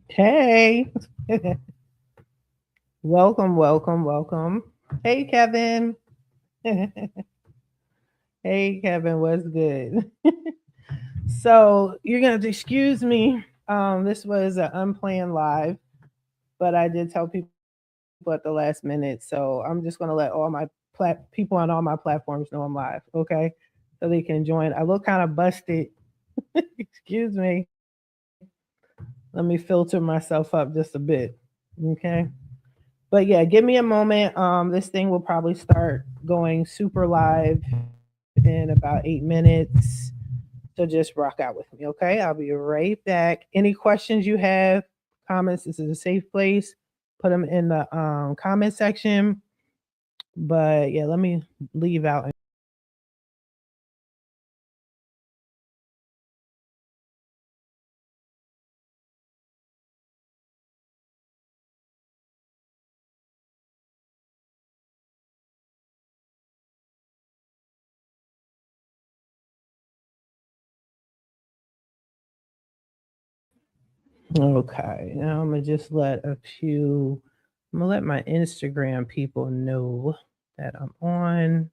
Hey, welcome, welcome, welcome. Hey, Kevin. Hey, Kevin, what's good? So, you're going to excuse me. This was an unplanned live, but I did tell people at the last minute. So, I'm just going to let all my people on all my platforms know I'm live, okay? So they can join. I look kind of busted. Excuse me. Let me filter myself up just a bit, okay? But yeah, give me a moment. This thing will probably start going super live in about 8 minutes. So just rock out with me, okay? I'll be right back. Any questions you have, comments, this is a safe place. Put them in the comment section. But yeah, let me leave out. Okay, now I'm gonna just let a few. I'm gonna let my Instagram people know that I'm on.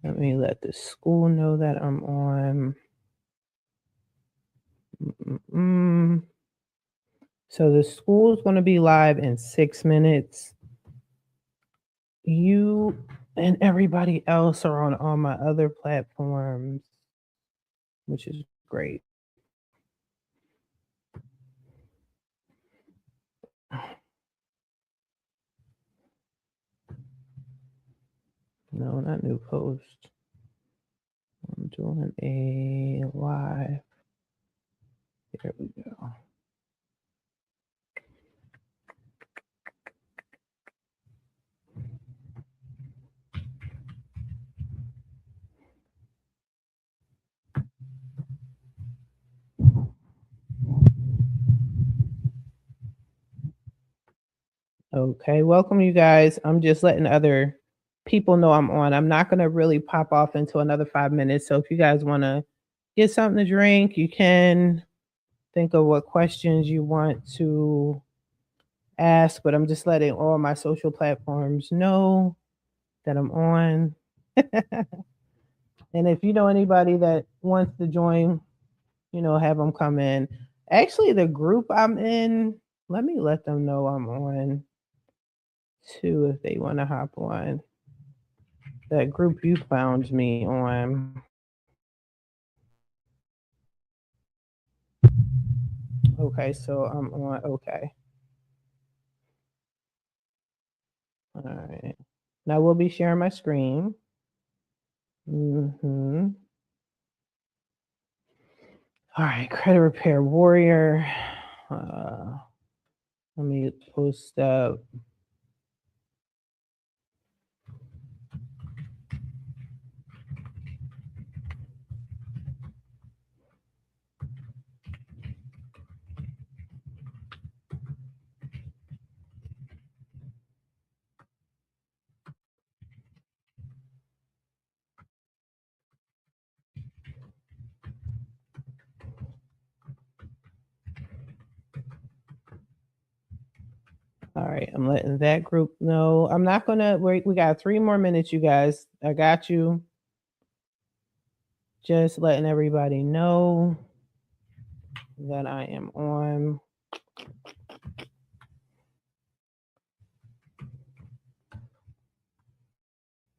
Let me let the school know that I'm on. Mm-mm. So the school is going to be live in 6 minutes. You and everybody else are on all my other platforms, which is great. No, not new post. I'm doing a live. There we go. Okay, welcome you guys. I'm just letting other people know I'm on. I'm not going to really pop off into another 5 minutes. So if you guys want to get something to drink, you can think of what questions you want to ask, but I'm just letting all my social platforms know that I'm on. And if you know anybody that wants to join, have them come in. Actually, the group I'm in, let me let them know I'm on too if they want to hop on. That group you found me on. Okay, so I'm on. Okay. All right. Now we'll be sharing my screen. Mm-hmm. All right, credit repair warrior. Uh, Let me post up. All right, I'm letting that group know. I'm not gonna wait. We got 3 more minutes, you guys. I got you. Just letting everybody know that I am on.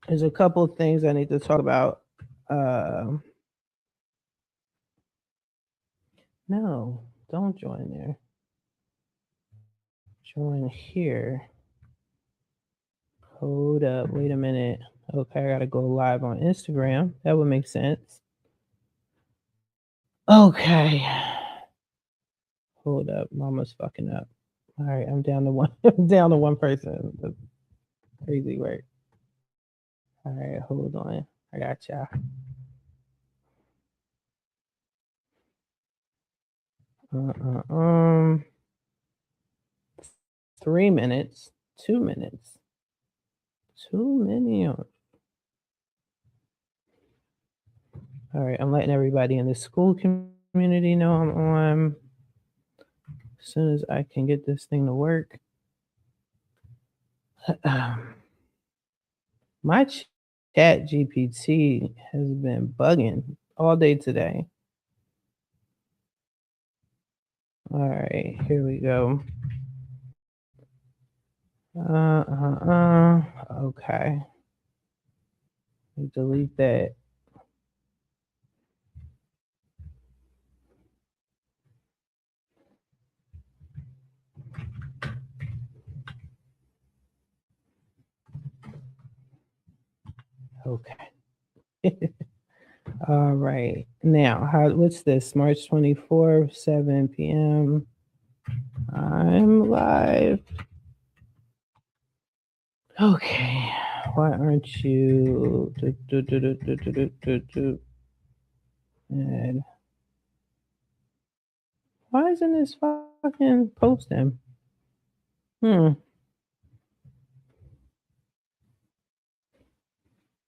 There's a couple of things I need to talk about. Uh, no, don't join there. Join here. Hold up. Wait a minute. Okay, I gotta go live on Instagram. That would make sense. Okay. Hold up. Mama's fucking up. All right, I'm down to one. I'm down to one person. That's crazy work. All right, hold on. I got y'all. Uh, uh, um, 3 minutes. 2 minutes. Too many. All right, I'm letting everybody in the school community know I'm on. As soon as I can get this thing to work. My chat GPT has been bugging all day today. All right, here we go. Okay. Delete that. Okay. All right. Now, what's this? March 24th, 7 p.m. I'm live. Okay. Why aren't you? And why isn't this fucking posting?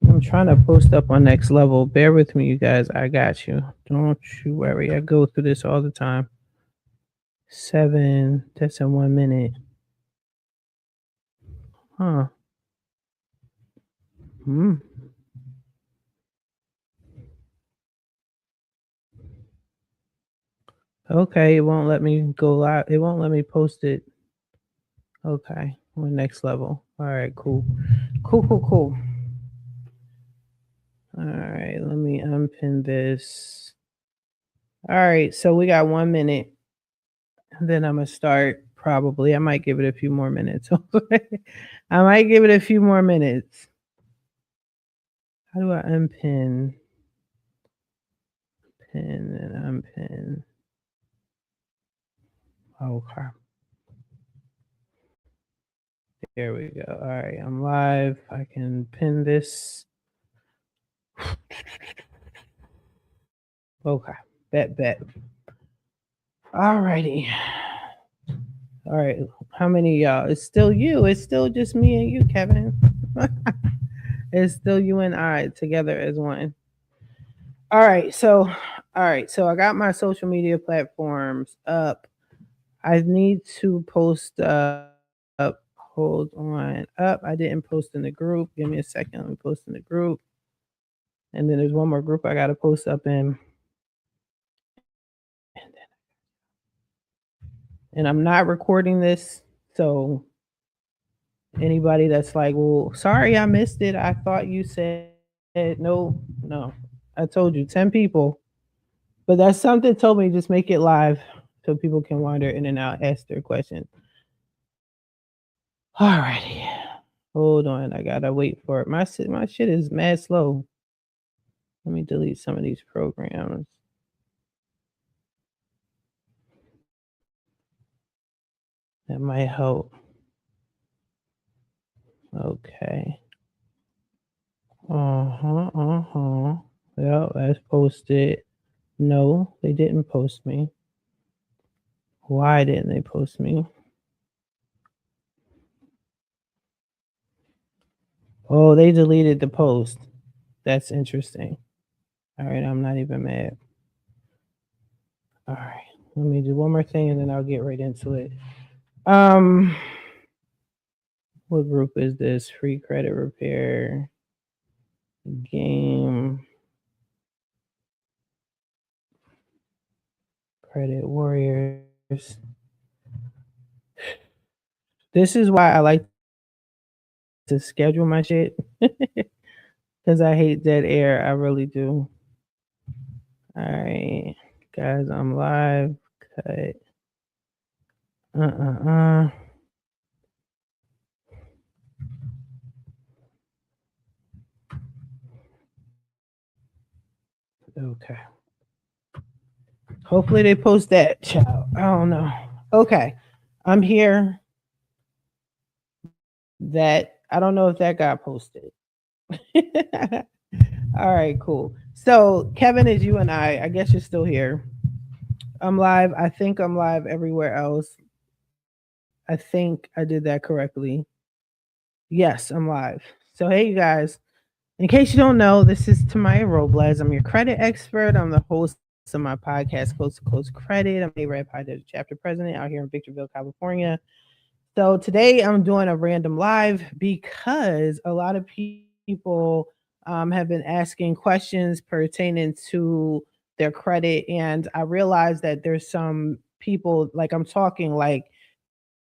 I'm trying to post up on Next Level. Bear with me, you guys. I got you. Don't you worry. I go through this all the time. 7. That's in 1 minute. Huh. Okay, it won't let me go live. It won't let me post it. Okay, on Next Level. All right, cool. Cool. All right, let me unpin this. All right, so we got 1 minute. Then I'm gonna start probably. I might give it a few more minutes. I might give it a few more minutes. How do I unpin? Pin and unpin. Okay. There we go. All right, I'm live. I can pin this. Okay. Bet. All righty. All right. How many y'all? It's still you. It's still just me and you, Kevin. It's still you and I together as one. All right. So I got my social media platforms up. I need to post up. Hold on. Up. I didn't post in the group. Give me a second. Let me post in the group. And then there's one more group I got to post up in. And I'm not recording this. So anybody that's like, well, sorry, I missed it. I thought you said no. I told you 10 people. But that's something told me just make it live so people can wander in and out, ask their questions. Alrighty. Hold on. I gotta wait for it. My shit is mad slow. Let me delete some of these programs. That might help. Okay. Yep, that's posted. No, they didn't post me. Why didn't they post me? Oh, they deleted the post. That's interesting. All right, I'm not even mad. All right, let me do one more thing and then I'll get right into it. What group is this? Free credit repair game. Credit warriors. This is why I like to schedule my shit. Because I hate dead air. I really do. All right, guys, I'm live. Cut. Okay. Hopefully they post that, child. I don't know. Okay. I'm here. That I don't know if that got posted. All right, cool. So Kevin is you and I guess you're still here. I'm live. I think I'm live everywhere else. I think I did that correctly. Yes, I'm live. So hey you guys. In case you don't know, this is Tamaya Robles. I'm your credit expert. I'm the host of my podcast, Coast to Coast Credit. I'm a Red Pie chapter president out here in Victorville, California. So today I'm doing a random live because a lot of people have been asking questions pertaining to their credit, and I realized that there's some people like I'm talking like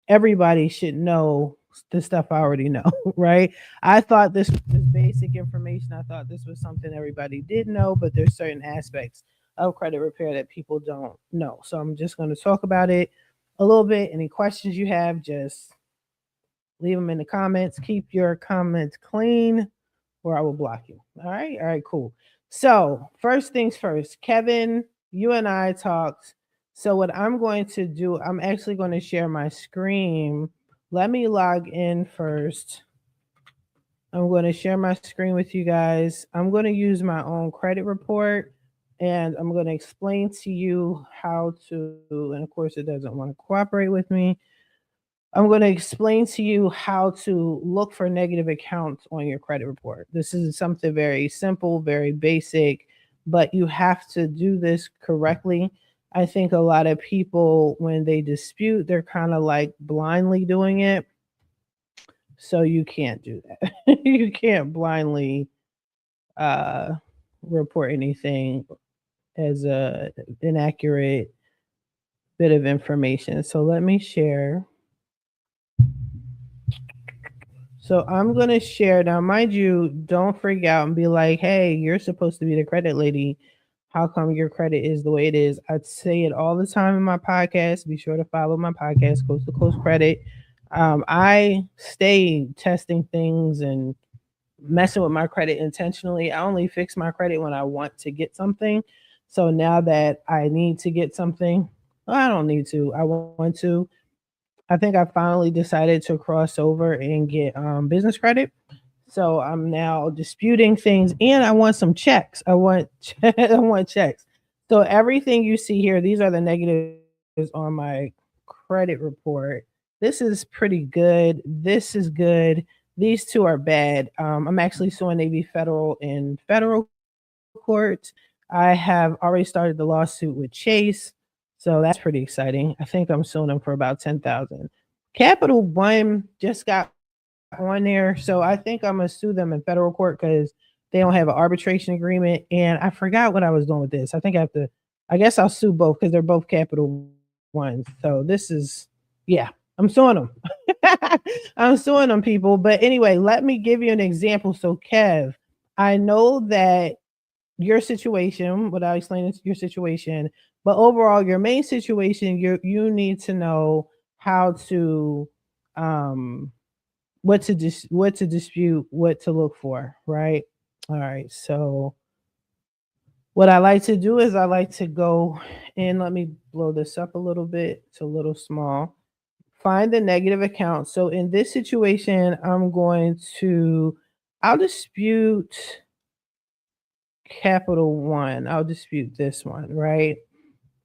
everybody should know the stuff I already know, right? I thought this was basic information. I thought this was something everybody did know, but there's certain aspects of credit repair that people don't know. So I'm just going to talk about it a little bit. Any questions you have, just leave them in the comments. Keep your comments clean or I will block you. All right. All right, cool. So, first things first, Kevin, you and I talked. So, what I'm going to do, I'm actually going to share my screen. Let me log in first. I'm going to share my screen with you guys. I'm going to use my own credit report and I'm going to explain to you how to, and of course, it doesn't want to cooperate with me. I'm going to explain to you how to look for negative accounts on your credit report. This is something very simple, very basic, but you have to do this correctly. I think a lot of people, when they dispute, they're kind of like blindly doing it. So you can't do that. You can't blindly uh, report anything as a inaccurate bit of information. So let me share. So I'm going to share now, mind you, don't freak out and be like, hey, you're supposed to be the credit lady. How come your credit is the way it is? I say it all the time in my podcast. Be sure to follow my podcast, Coast to Coast Credit. I stay testing things and messing with my credit intentionally. I only fix my credit when I want to get something. So now that I need to get something, well, I don't need to. I want to. I think I finally decided to cross over and get business credit. So I'm now disputing things, and I want some checks. I want I want checks. So everything you see here, these are the negatives on my credit report. This is pretty good. This is good. These two are bad. I'm actually suing Navy Federal in federal court. I have already started the lawsuit with Chase. So that's pretty exciting. I think I'm suing them for about 10,000. Capital One just got on there, so I think I'm gonna sue them in federal court because they don't have an arbitration agreement. And I forgot what I was doing with this. I think I have to. I guess I'll sue both because they're both Capital Ones. So this is, yeah, I'm suing them. I'm suing them, people. But anyway, let me give you an example. So Kev, I know that your situation, without explaining your situation, but overall your main situation, you need to know how to um what to dispute, what to look for, right? All right. So what I like to do is I like to go and let me blow this up a little bit. It's a little small. Find the negative account. So in this situation, I'll dispute Capital One. I'll dispute this one, right?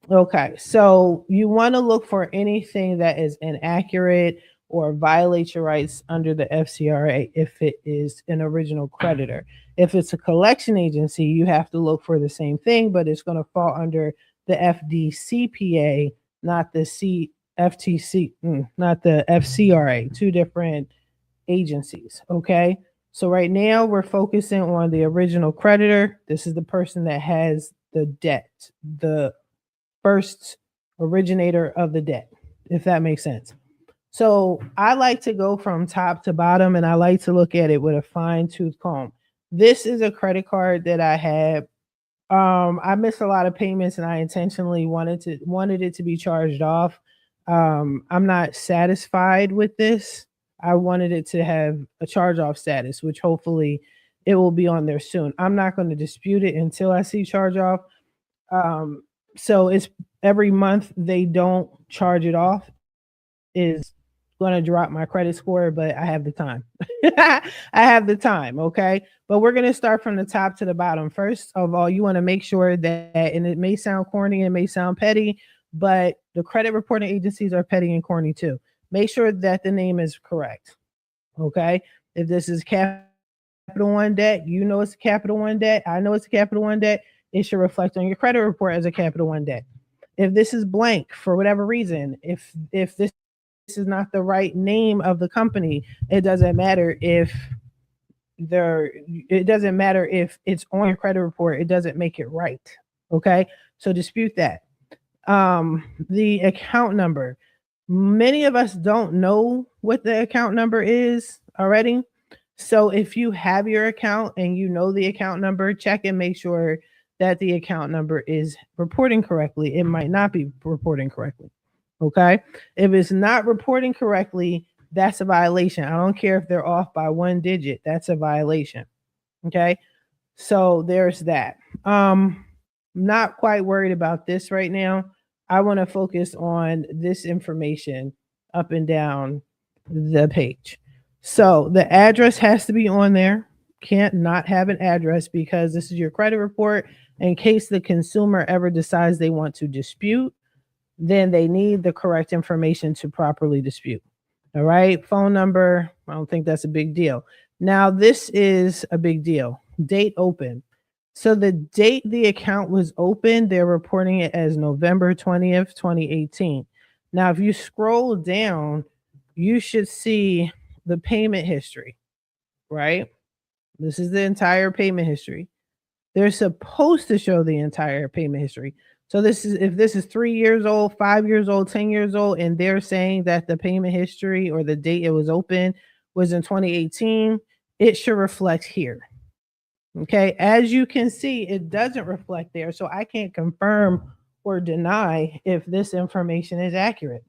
Okay, so you want to look for anything that is inaccurate or violates your rights under the FCRA if it is an original creditor. If it's a collection agency, you have to look for the same thing, but it's going to fall under the FDCPA, not the CFTC, not the FCRA, two different agencies. Okay. So right now we're focusing on the original creditor. This is the person that has the debt, the first originator of the debt, if that makes sense. So I like to go from top to bottom and I like to look at it with a fine tooth comb. This is a credit card that I had. I missed a lot of payments and I intentionally wanted it to be charged off. I'm not satisfied with this. I wanted it to have a charge off status, which hopefully it will be on there soon. I'm not going to dispute it until I see charge off. Um, so it's every month they don't charge it off is going to drop my credit score, but I have the time. I have the time, okay? But we're going to start from the top to the bottom. First of all, you want to make sure that, and it may sound corny, it may sound petty, but the credit reporting agencies are petty and corny too. Make sure that the name is correct, okay? If this is Capital One, Capital One debt. You know it's a Capital One debt. I know it's a Capital One debt. It should reflect on your credit report as a Capital One debt. If this is blank for whatever reason, if this is not the right name of the company, it doesn't matter if it's on your credit report. It doesn't make it right. Okay, so dispute that. The account number. Many of us don't know what the account number is already. So if you have your account and you know the account number, check and make sure that the account number is reporting correctly. It might not be reporting correctly. Okay. If it's not reporting correctly, that's a violation. I don't care if they're off by 1 digit, that's a violation. Okay. So there's that. Not quite worried about this right now. I want to focus on this information up and down the page. So the address has to be on there. Can't not have an address because this is your credit report. In case the consumer ever decides they want to dispute, then they need the correct information to properly dispute. All right. Phone number. I don't think that's a big deal. Now, this is a big deal. Date open. So the date the account was open, they're reporting it as November 20th, 2018. Now, if you scroll down, you should see the payment history, right? This is the entire payment history. They're supposed to show the entire payment history. So this is if this is 3 years old, 5 years old, 10 years old, and they're saying that the payment history or the date it was open was in 2018, it should reflect here. Okay, as you can see, it doesn't reflect there. So I can't confirm or deny if this information is accurate.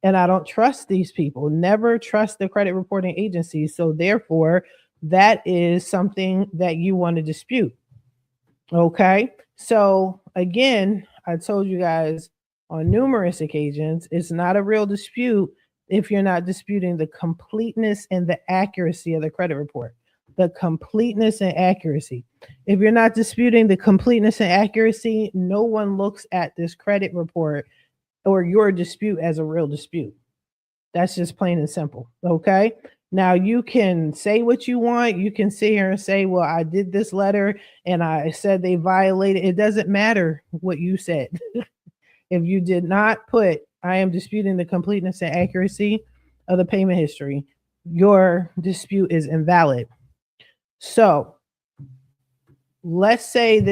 And I don't trust these people. Never trust the credit reporting agencies. So therefore, that is something that you want to dispute. Okay, so again, I told you guys on numerous occasions, it's not a real dispute if you're not disputing the completeness and the accuracy of the credit report. The completeness and accuracy. If you're not disputing the completeness and accuracy, no one looks at this credit report or your dispute as a real dispute. That's just plain and simple. Okay. Now you can say what you want. You can sit here and say, well, I did this letter and I said they violated. It doesn't matter what you said. If you did not put, I am disputing the completeness and accuracy of the payment history, your dispute is invalid. So let's say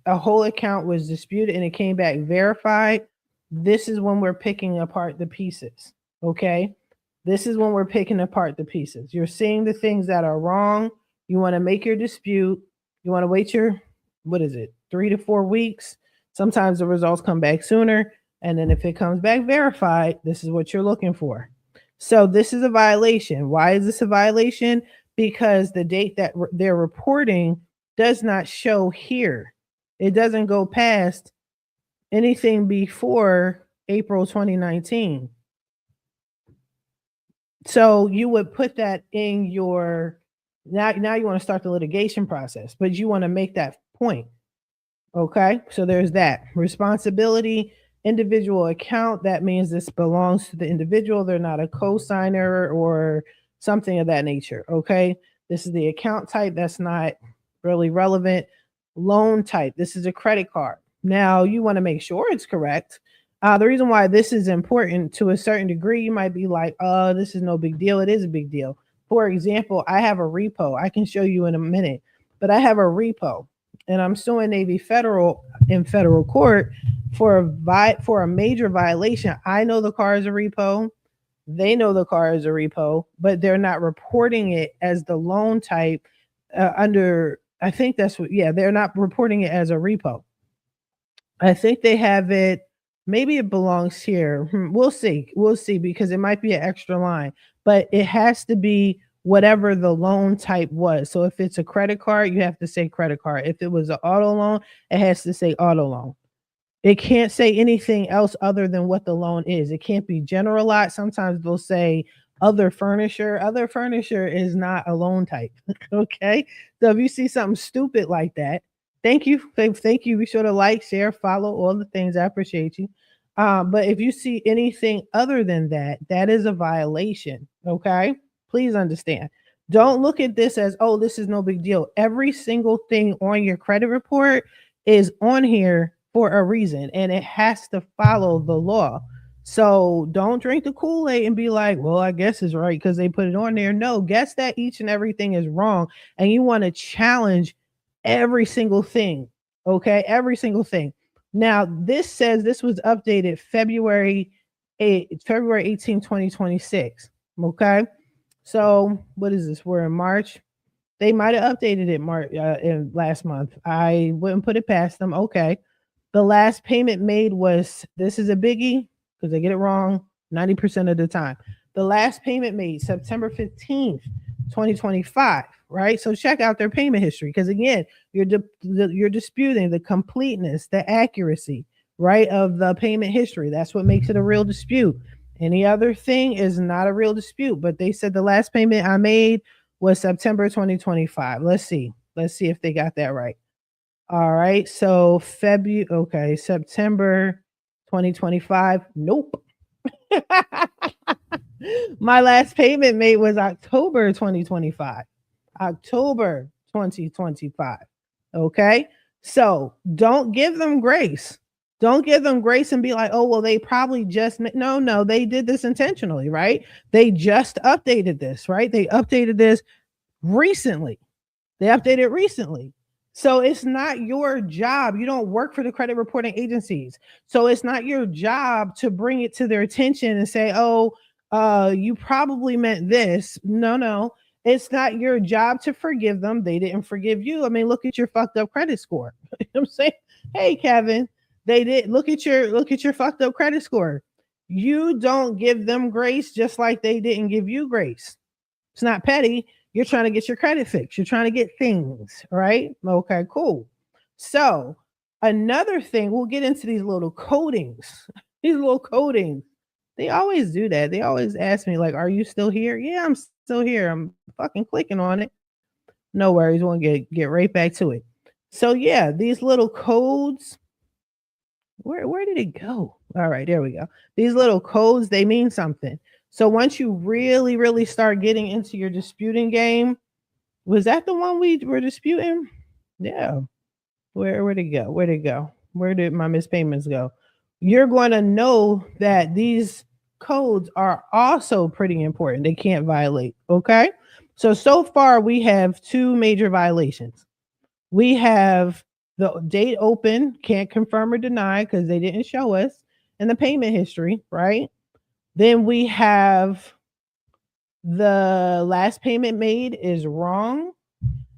a whole account was disputed and it came back verified. This is when we're picking apart the pieces. Okay. This is when we're picking apart the pieces. You're seeing the things that are wrong. You want to make your dispute. You want to wait 3 to 4 weeks. Sometimes the results come back sooner. And then if it comes back verified, this is what you're looking for. So this is a violation. Why is this a violation? Because the date that they're reporting does not show here. It doesn't go past anything before April 2019. So you would put that in your, now you want to start the litigation process, but you want to make that point. Okay, so there's that. Responsibility, individual account, that means this belongs to the individual. They're not a co-signer or something of that nature. Okay, this is the account type. That's not really relevant. Loan type. This is a credit card. Now you want to make sure it's correct. The reason why this is important to a certain degree, you might be like, oh, this is no big deal. It is a big deal. For example, I have a repo. I can show you in a minute, but I have a repo and I'm suing Navy Federal in federal court for a major violation. I know the car is a repo. They know the car is a repo, but they're not reporting it as the loan type I think they're not reporting it as a repo. I think they have it, maybe it belongs here. We'll see because it might be an extra line, but it has to be whatever the loan type was. So if it's a credit card, you have to say credit card. If it was an auto loan, it has to say auto loan. It can't say anything else other than what the loan is. It can't be generalized. Sometimes they'll say other furniture. Other furniture is not a loan type. Okay. So if you see something stupid like that, thank you. Thank you. Be sure to like, share, follow, all the things. I appreciate you. But if you see anything other than that, that is a violation. Okay. Please understand. Don't look at this as, oh, this is no big deal. Every single thing on your credit report is on here for a reason, and it has to follow the law. So don't drink the Kool-Aid and be like, well, I guess it's right because they put it on there. No, guess that each and everything is wrong. And you want to challenge every single thing. Okay. Every single thing. Now, this says this was updated February 18, 2026. Okay. So what is this? We're in March. They might have updated it in last month. I wouldn't put it past them. Okay. The last payment made was, this is a biggie because they get it wrong 90% of the time. The last payment made September 15th, 2025, right? So check out their payment history because again, you're disputing the completeness, the accuracy, right, of the payment history. That's what makes it a real dispute. Any other thing is not a real dispute, but they said the last payment I made was September 2025. Let's see if they got that right. All right. So September 2025. Nope. My last payment made was October 2025. October 2025. Okay. So don't give them grace. Don't give them grace and be like, oh, well, they probably just, no, they did this intentionally, right? They just updated this, right? They updated this recently. So it's not your job. You don't work for the credit reporting agencies. So it's not your job to bring it to their attention and say, oh, you probably meant this. No. It's not your job to forgive them. They didn't forgive you. I mean, look at your fucked up credit score. You know what I'm saying? Hey, Kevin, they did look at your fucked up credit score. You don't give them grace just like they didn't give you grace. It's not petty. You're trying to get your credit fixed. You're trying to get things, right? Okay, cool. So another thing, we'll get into these little codings. These little codings. They always do that. They always ask me, like, are you still here? Yeah, I'm still here. I'm fucking clicking on it. No worries. We'll get right back to it. So yeah, these little codes. Where did it go? All right, there we go. These little codes, they mean something. So once you really, really start getting into your disputing game, was that the one we were disputing? Yeah. Where'd it go? Where'd it go? Where did my mispayments go? You're going to know that these codes are also pretty important. They can't violate. Okay. So far we have two major violations. We have the date open, can't confirm or deny because they didn't show us, and the payment history, right? Then we have the last payment made is wrong.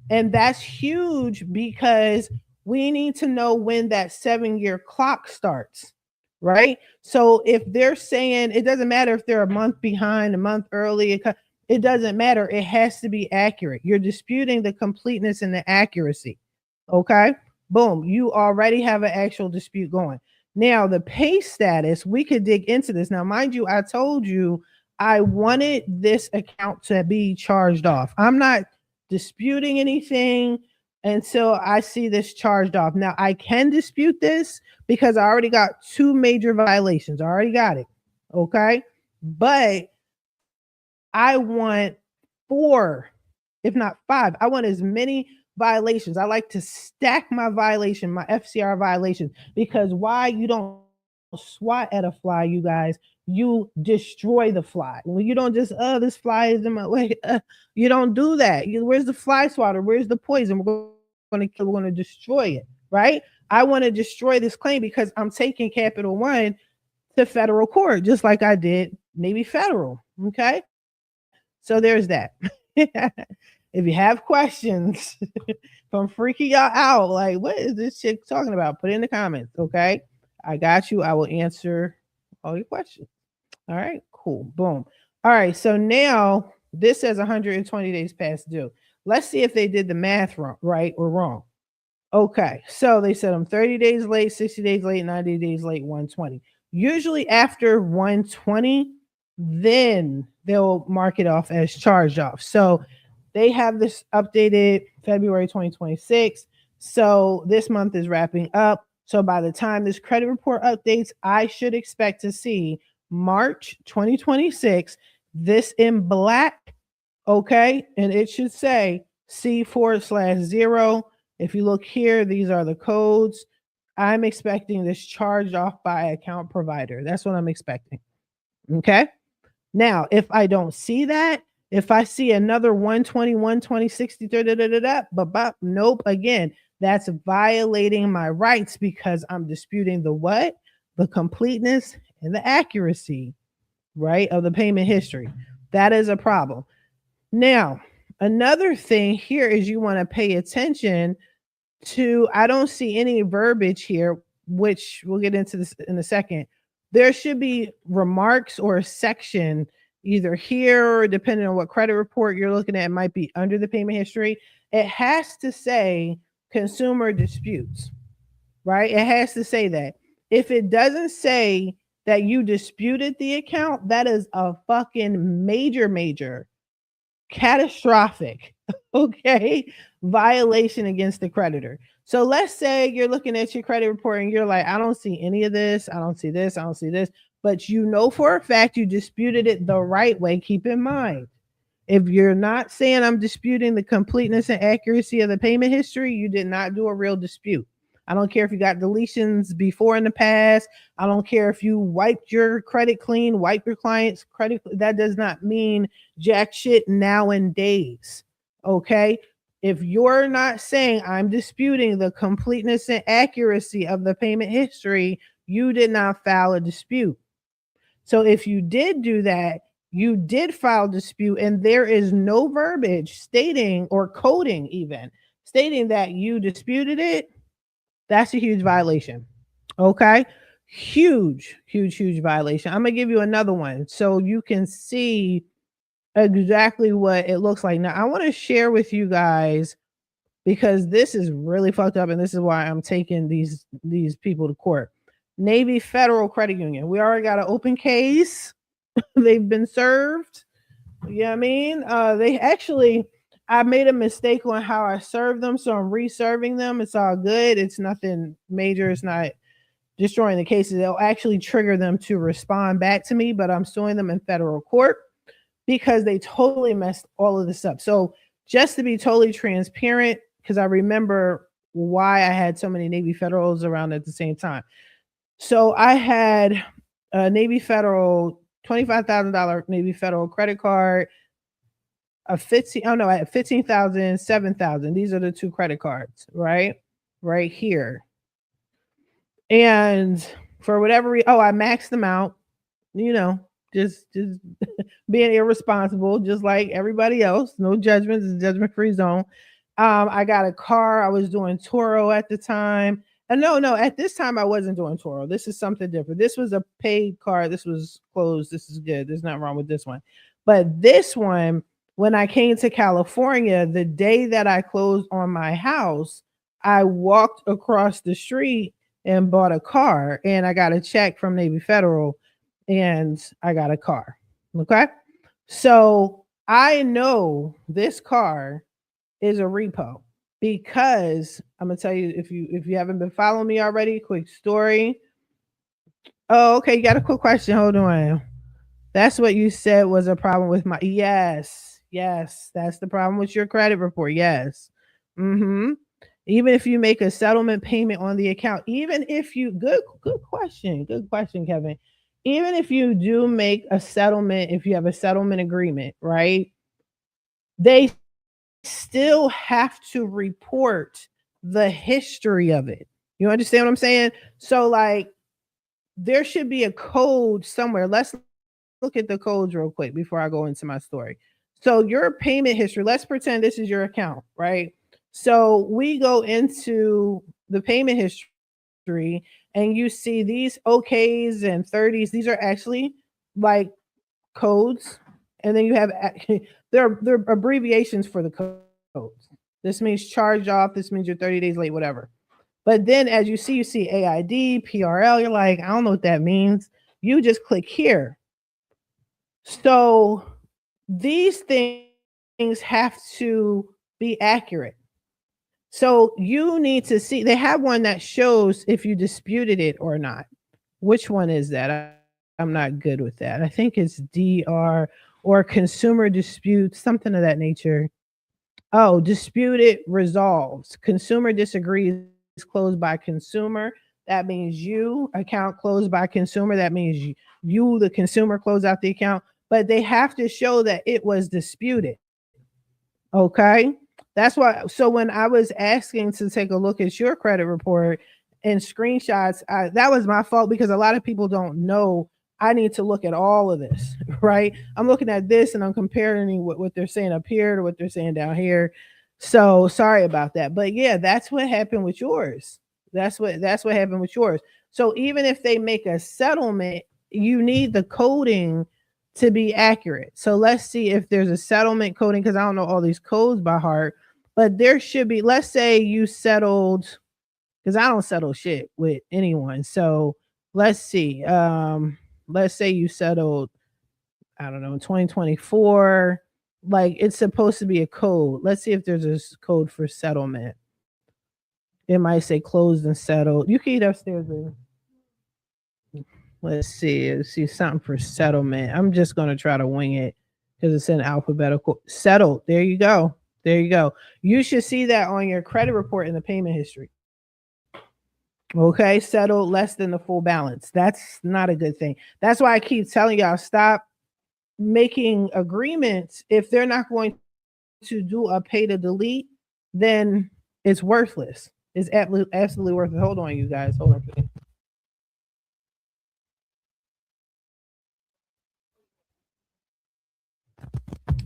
And that's huge because we need to know when that 7-year clock starts, right? So if they're saying it doesn't matter if they're a month behind, a month early, it doesn't matter. It has to be accurate. You're disputing the completeness and the accuracy. Okay. Boom. You already have an actual dispute going. Now, the pay status, we could dig into this. Now, mind you, I told you I wanted this account to be charged off. I'm not disputing anything until I see this charged off. Now, I can dispute this because I already got two major violations. I already got it. Okay. But I want 4, if not 5. I want as many violations. I like to stack my violation, my FCR violations, because why? You don't swat at a fly, you guys. You destroy the fly. When you don't just, this fly is in my way. You don't do that. Where's the fly swatter? Where's the poison? We're going to destroy it, right? I want to destroy this claim because I'm taking Capital One to federal court, just like I did Navy Federal. Okay. So there's that. If you have questions, if I'm freaking y'all out, like, what is this chick talking about? Put it in the comments, okay? I got you. I will answer all your questions. All right, cool. Boom. All right, so now this says 120 days past due. Let's see if they did the math wrong, right or wrong. Okay, so they said I'm 30 days late, 60 days late, 90 days late, 120. Usually after 120, then they'll mark it off as charged off. So they have this updated February 2026. So this month is wrapping up. So by the time this credit report updates, I should expect to see March 2026, this in black. Okay. And it should say C/0. If you look here, these are the codes. I'm expecting this charged off by account provider. That's what I'm expecting. Okay. Now, if I don't see that, if I see another 120, 120, 60, nope. Again, that's violating my rights because I'm disputing the what? The completeness and the accuracy, right, of the payment history. That is a problem. Now, another thing here is you want to pay attention to, I don't see any verbiage here, which we'll get into this in a second. There should be remarks or a section either here or depending on what credit report you're looking at, it might be under the payment history. It has to say consumer disputes, right? It has to say that. If it doesn't say that you disputed the account, that is a fucking major catastrophic, okay, violation against the creditor. So let's say you're looking at your credit report and you're like, I don't see any of this. I don't see this. I don't see this. But you know for a fact you disputed it the right way. Keep in mind, if you're not saying I'm disputing the completeness and accuracy of the payment history, you did not do a real dispute. I don't care if you got deletions before in the past. I don't care if you wiped your credit clean, wipe your client's credit. That does not mean jack shit nowadays. Okay. If you're not saying I'm disputing the completeness and accuracy of the payment history, you did not file a dispute. So if you did do that, you did file dispute and there is no verbiage stating or coding even stating that you disputed it. That's a huge violation. Okay. Huge violation. I'm going to give you another one so you can see exactly what it looks like. Now, I want to share with you guys because this is really fucked up and this is why I'm taking these people to court. Navy Federal Credit Union. We already got an open case. They've been served. You know what I mean? They actually, I made a mistake on how I served them, so I'm reserving them. It's all good. It's nothing major. It's not destroying the cases. It'll actually trigger them to respond back to me, but I'm suing them in federal court because they totally messed all of this up. So just to be totally transparent, because I remember why I had so many Navy Federals around at the same time. So I had a Navy Federal, $25,000 Navy Federal credit card, I had 15,000, 7,000. These are the two credit cards, right here. And for whatever reason, I maxed them out, just being irresponsible, just like everybody else. No judgments, it's a judgment-free zone. I got a car. I was doing Turo at the time. And no, at this time I wasn't doing Turo. This is something different. This was a paid card. This was closed. This is good. There's nothing wrong with this one. But this one, when I came to California, the day that I closed on my house, I walked across the street and bought a car, and I got a check from Navy Federal and I got a car. Okay. So I know this car is a repo because I'm gonna tell you, if you haven't been following me already, quick story. Oh, okay. You got a quick question. Hold on. That's what you said was a problem with my, yes, that's the problem with your credit report. Yes. Even if you make a settlement payment on the account, even if you, good question, Kevin. Even if you do make a settlement, if you have a settlement agreement, right? They still have to report the history of it. You understand what I'm saying? So like there should be a code somewhere. Let's look at the codes real quick before I go into my story. So your payment history, let's pretend this is your account, right? So we go into the payment history and you see these OKs and 30s. These are actually like codes. And then you have, they're abbreviations for the codes. This means charge off. This means you're 30 days late, whatever. But then as you see AID, PRL, you're like, I don't know what that means. You just click here. So these things have to be accurate. So you need to see, they have one that shows if you disputed it or not. Which one is that? I'm not good with that. I think it's DR. or consumer disputes, something of that nature. Oh, disputed resolves. Consumer disagrees, closed by consumer. That means you, account closed by consumer. That means you, the consumer, close out the account. But they have to show that it was disputed. Okay. That's why. So when I was asking to take a look at your credit report and screenshots, that was my fault because a lot of people don't know I need to look at all of this, right? I'm looking at this and I'm comparing what they're saying up here to what they're saying down here. So sorry about that. But yeah, that's what happened with yours. That's what happened with yours. So even if they make a settlement, you need the coding to be accurate. So let's see if there's a settlement coding because I don't know all these codes by heart, but there should be. Let's say you settled because I don't settle shit with anyone. So let's see. Let's say you settled, I don't know, in 2024. Like it's supposed to be a code. Let's see if there's a code for settlement. It might say closed and settled. You can eat upstairs, baby. Let's see something for settlement. I'm just gonna try to wing it because it's in alphabetical. Settled. There you go. There you go. You should see that on your credit report in the payment history. Okay, settled less than the full balance. That's not a good thing. That's why I keep telling y'all stop making agreements. If they're not going to do a pay to delete, then it's worthless. It's absolutely worthless. Hold on, you guys. Hold on.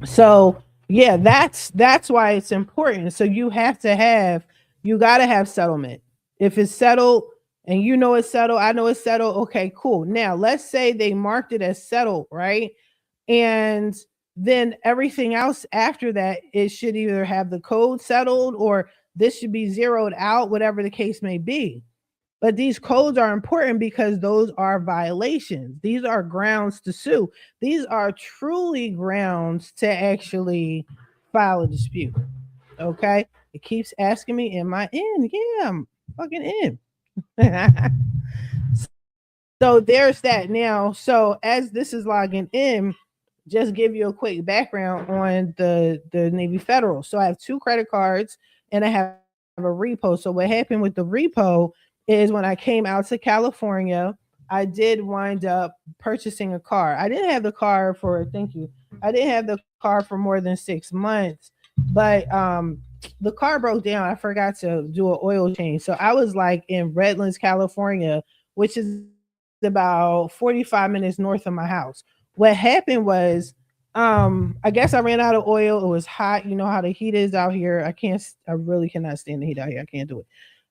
So yeah, that's why it's important. So you got to have settlement. If it's settled and you know it's settled, I know it's settled. Okay, cool. Now let's say they marked it as settled, right? And then everything else after that, it should either have the code settled or this should be zeroed out, whatever the case may be. But these codes are important because those are violations. These are grounds to sue. These are truly grounds to actually file a dispute. Okay. It keeps asking me, am I in? Yeah, I'm fucking in. So there's that now. So as this is logging in, just give you a quick background on the Navy Federal. So I have 2 credit cards and I have a repo. So what happened with the repo is when I came out to California, I did wind up purchasing a car. I didn't have the car for thank you. I didn't have the car for more than 6 months, but the car broke down. I forgot to do an oil change. So I was like in Redlands, California, which is about 45 minutes north of my house. What happened was I guess I ran out of oil. It was hot. You know how the heat is out here. I really cannot stand the heat out here. I can't do it.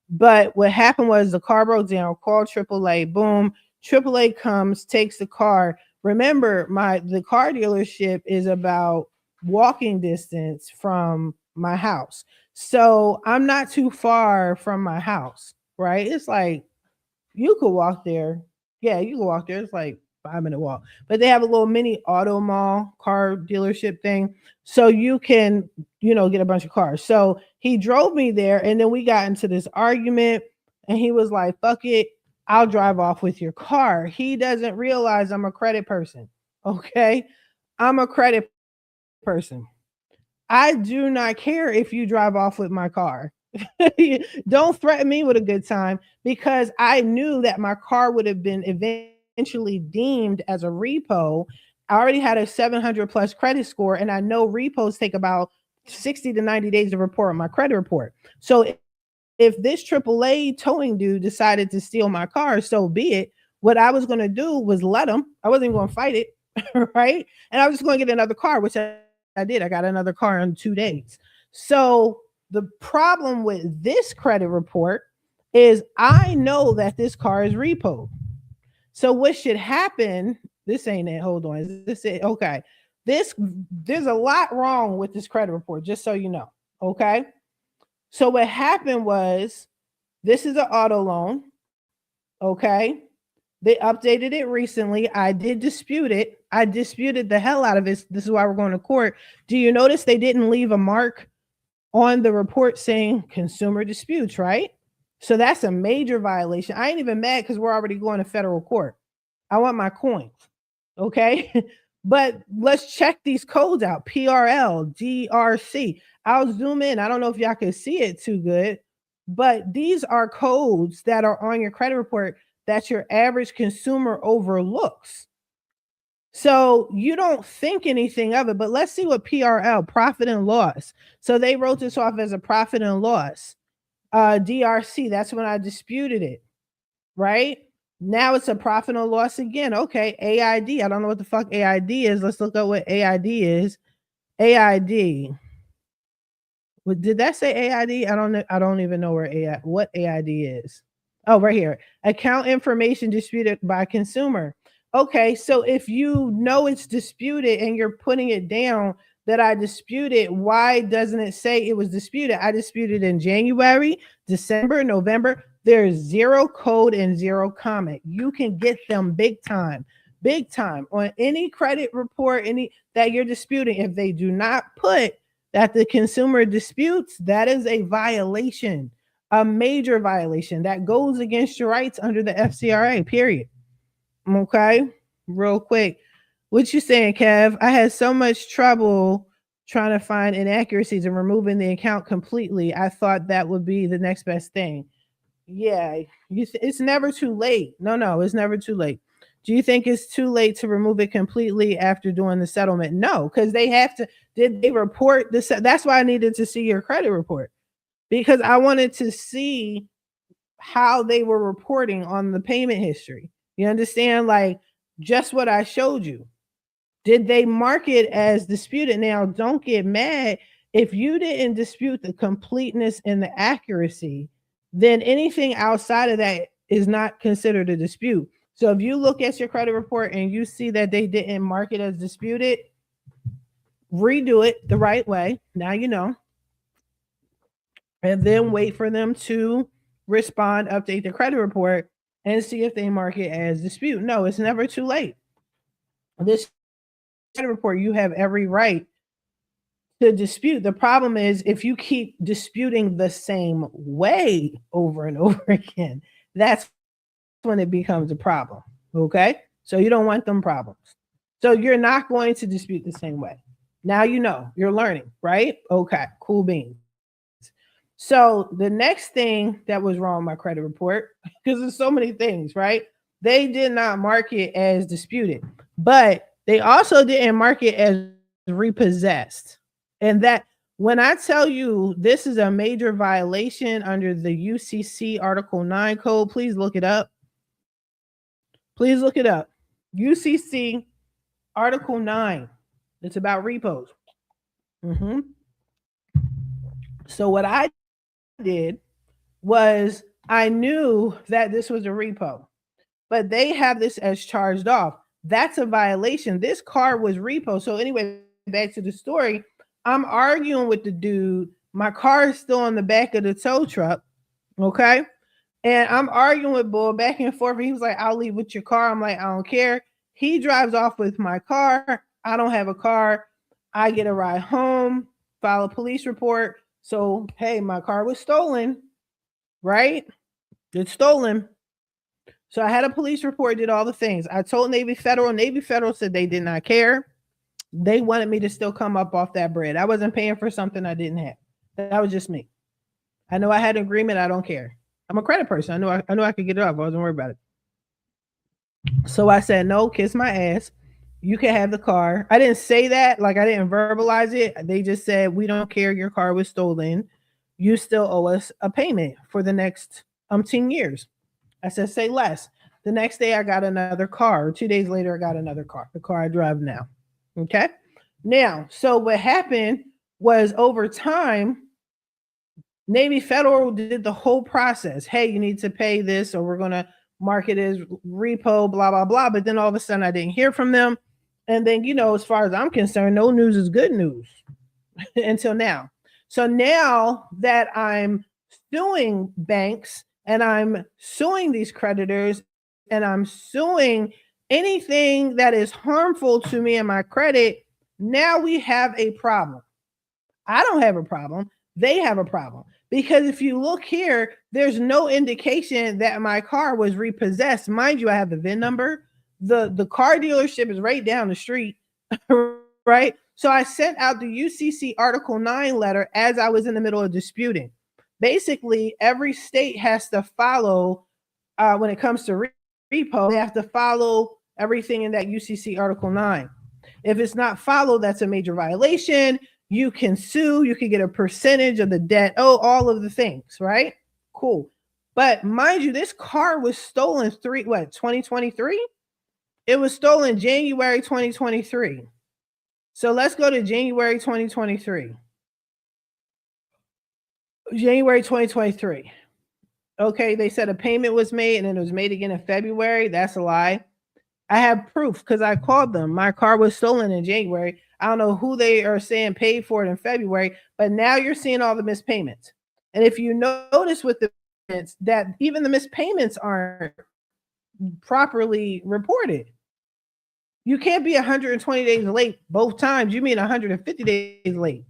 But what happened was the car broke down, called AAA, boom, AAA comes, takes the car. Remember, the car dealership is about walking distance from my house. So I'm not too far from my house, right? It's like you could walk there. Yeah, you can walk there. It's like 5-minute walk. But they have a little mini auto mall car dealership thing. So you can, get a bunch of cars. So he drove me there and then we got into this argument and he was like, fuck it. I'll drive off with your car. He doesn't realize I'm a credit person. Okay. I'm a credit person. I do not care if you drive off with my car. Don't threaten me with a good time because I knew that my car would have been eventually deemed as a repo. I already had a 700 plus credit score, and I know repos take about 60 to 90 days to report on my credit report. So if this AAA towing dude decided to steal my car, so be it. What I was going to do was let him. I wasn't going to fight it, right? And I was just going to get another car, which I did. I got another car in 2 days. So the problem with this credit report is I know that this car is repo. So what should happen? This ain't it. Hold on. Is this it? Okay. There's a lot wrong with this credit report, just so you know. Okay. So what happened was this is an auto loan. Okay. They updated it recently. I did dispute it. I disputed the hell out of it. This is why we're going to court. Do you notice they didn't leave a mark on the report saying consumer disputes, right? So that's a major violation. I ain't even mad because we're already going to federal court. I want my coins. Okay. But let's check these codes out. PRL, DRC. I'll zoom in. I don't know if y'all can see it too good, but these are codes that are on your credit report that your average consumer overlooks. So you don't think anything of it, but let's see what PRL, profit and loss. So they wrote this off as a profit and loss. DRC, that's when I disputed it, right? Now it's a profit or loss again. Okay, AID. I don't know what the fuck AID is. Let's look up what AID is. AID. Well, did that say AID? I don't know. I don't even know what AID is. Oh, right here. Account information disputed by consumer. Okay, so if you know it's disputed and you're putting it down that I disputed, why doesn't it say it was disputed? I disputed in January, December, November. There's zero code and zero comment. You can get them big time on any credit report, any that you're disputing. If they do not put that the consumer disputes, that is a violation, a major violation that goes against your rights under the FCRA, period. Okay, real quick. What you saying, Kev? I had so much trouble trying to find inaccuracies and removing the account completely. I thought that would be the next best thing. Yeah, it's never too late. No, it's never too late. Do you think it's too late to remove it completely after doing the settlement? No, because they have to. Did they report this? That's why I needed to see your credit report, because I wanted to see how they were reporting on the payment history. You understand? Like just what I showed you. Did they mark it as disputed? Now, don't get mad if you didn't dispute the completeness and the accuracy. Then anything outside of that is not considered a dispute. So if you look at your credit report and you see that they didn't mark it as disputed, redo it the right way. Now you know. And then wait for them to respond, update the credit report, and see if they mark it as dispute. No, it's never too late. This credit report, you have every right to dispute. The problem is if you keep disputing the same way over and over again, that's when it becomes a problem. Okay, so you don't want them problems. So you're not going to dispute the same way. Now you know, you're learning, right? Okay, cool beans. So the next thing that was wrong with my credit report, because there's so many things, right? They did not mark it as disputed, but they also didn't mark it as repossessed. And that, when I tell you this is a major violation under the UCC Article 9 code, please look it up. Please look it up. UCC Article 9. It's about repos. So what I did was I knew that this was a repo, but they have this as charged off. That's a violation. This car was repo. So anyway, back to the story. I'm arguing with the dude. My car is still on the back of the tow truck. Okay. And I'm arguing with Bull back and forth. He was like, I'll leave with your car. I'm like, I don't care. He drives off with my car. I don't have a car. I get a ride home, file a police report. So, hey, my car was stolen, right? It's stolen. So I had a police report, did all the things. I told Navy Federal. Navy Federal said they did not care. They wanted me to still come up off that bread. I wasn't paying for something I didn't have. That was just me. I know I had an agreement. I don't care. I'm a credit person. I know I could get it off. I wasn't worried about it. So I said, no, kiss my ass. You can have the car. I didn't say that. Like, I didn't verbalize it. They just said, we don't care. Your car was stolen. You still owe us a payment for the next 10 years. I said, say less. The next day I got another car. 2 days later, I got another car, the car I drive now. Okay. Now, so what happened was over time, Navy Federal did the whole process. Hey, you need to pay this, or we're going to mark it as repo, blah, blah, blah. But then all of a sudden I didn't hear from them. And then, as far as I'm concerned, no news is good news until now. So now that I'm suing banks and I'm suing these creditors and I'm suing anything that is harmful to me and my credit, now we have a problem. I don't have a problem. They have a problem. Because if you look here, there's no indication that my car was repossessed. Mind you, I have the VIN number. The car dealership is right down the street. right? So I sent out the UCC Article 9 letter as I was in the middle of disputing. Basically, every state has to follow, when it comes to repo, they have to follow everything in that UCC Article 9. If it's not followed, that's a major violation. You can sue, you can get a percentage of the debt, all of the things, right? Cool. But mind you, this car was stolen 2023? It was stolen January 2023. So let's go to January 2023. January 2023. Okay, they said a payment was made and then it was made again in February. That's a lie. I have proof because I called them. My car was stolen in January. I don't know who they are saying paid for it in February, but now you're seeing all the missed payments. And if you notice with the payments that even the missed payments aren't properly reported. You can't be 120 days late both times. You mean 150 days late.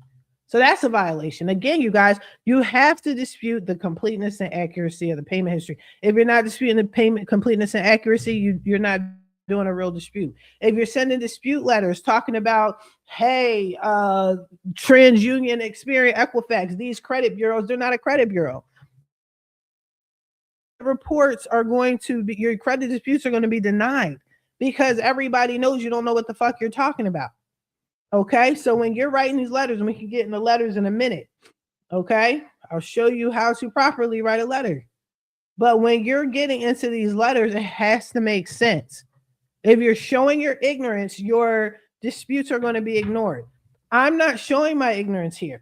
So that's a violation. Again, you guys, you have to dispute the completeness and accuracy of the payment history. If you're not disputing the payment completeness and accuracy, you're not doing a real dispute. If you're sending dispute letters talking about, hey, TransUnion, Experian, Equifax, these credit bureaus, they're not a credit bureau. Reports are going to be, your credit disputes are going to be denied because everybody knows you don't know what the fuck you're talking about. Okay, so when you're writing these letters, and we can get in the letters in a minute, okay, I'll show you how to properly write a letter. But when you're getting into these letters, it has to make sense. If you're showing your ignorance, your disputes are going to be ignored. I'm not showing my ignorance here.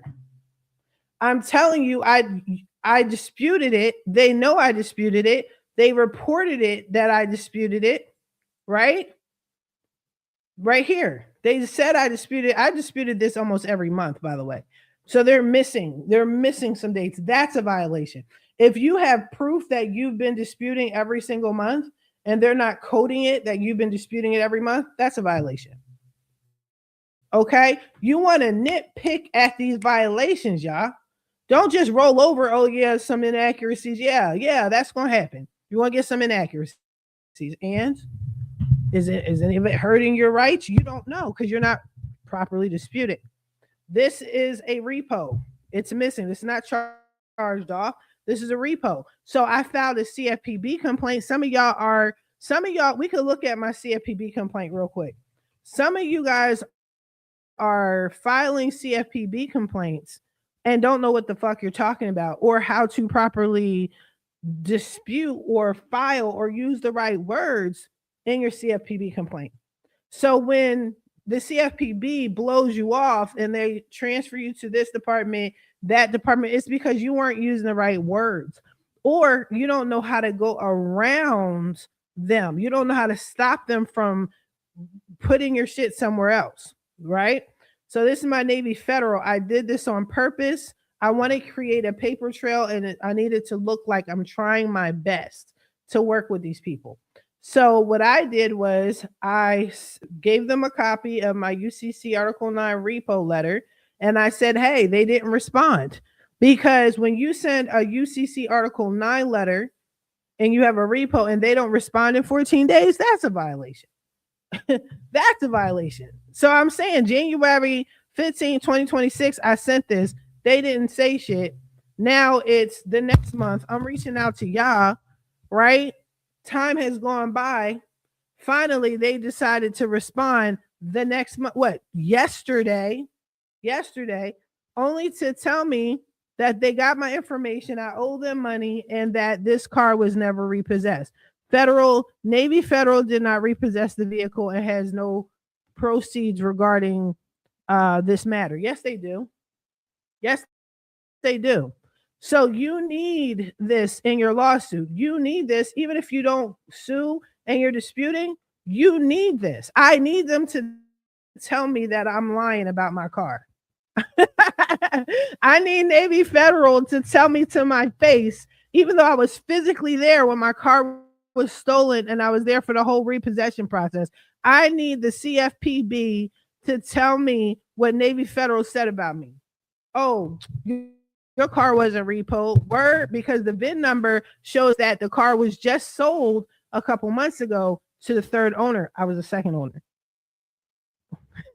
I'm telling you, I disputed it. They know I disputed it. They reported it that I disputed it, right? Right here. They said I disputed this almost every month, by the way. So they're missing some dates. That's a violation. If you have proof that you've been disputing every single month and they're not coding it that you've been disputing it every month, that's a violation. Okay? You want to nitpick at these violations, y'all. Don't just roll over, oh yeah, some inaccuracies. Yeah, that's going to happen. You want to get some inaccuracies. And is any of it hurting your rights? You don't know because you're not properly disputed. This is a repo. It's missing. It's not charged off. This is a repo. So I filed a CFPB complaint. Some of y'all, we could look at my CFPB complaint real quick. Some of you guys are filing CFPB complaints and don't know what the fuck you're talking about or how to properly dispute or file or use the right words in your CFPB complaint. So when the CFPB blows you off and they transfer you to this department, that department, it's because you weren't using the right words or you don't know how to go around them. You don't know how to stop them from putting your shit somewhere else, right? So this is my Navy Federal. I did this on purpose. I want to create a paper trail and I need it to look like I'm trying my best to work with these people. So what I did was I gave them a copy of my UCC Article 9 repo letter. And I said, hey, they didn't respond. Because when you send a UCC Article 9 letter and you have a repo and they don't respond in 14 days, that's a violation. That's a violation. So I'm saying January 15, 2026, I sent this. They didn't say shit. Now it's the next month. I'm reaching out to y'all, right? Time has gone by. Finally, they decided to respond the next month. What? Yesterday, only to tell me that they got my information. I owe them money and that this car was never repossessed. Navy Federal did not repossess the vehicle and has no proceeds regarding this matter. Yes, they do. Yes, they do. So you need this in your lawsuit. You need this, even if you don't sue and you're disputing, you need this. I need them to tell me that I'm lying about my car. I need Navy Federal to tell me to my face, even though I was physically there when my car was stolen and I was there for the whole repossession process. I need the CFPB to tell me what Navy Federal said about me. Oh, your car wasn't repo. Word, because the VIN number shows that the car was just sold a couple months ago to the third owner. I was the second owner.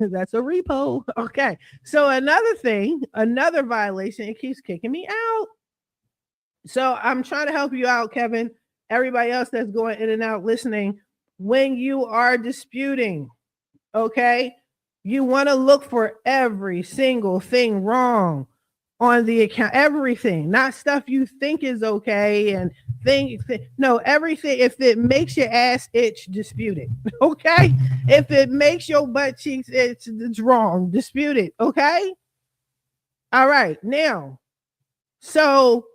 That's a repo. Okay. So another thing, another violation, it keeps kicking me out. So I'm trying to help you out, Kevin. Everybody else that's going in and out listening, when you are disputing, okay, you want to look for every single thing wrong on the account, everything, not stuff you think is okay and no, everything. If it makes your ass itch, dispute it. Okay. If it makes your butt cheeks itch, it's wrong, dispute it. Okay. All right. Now, so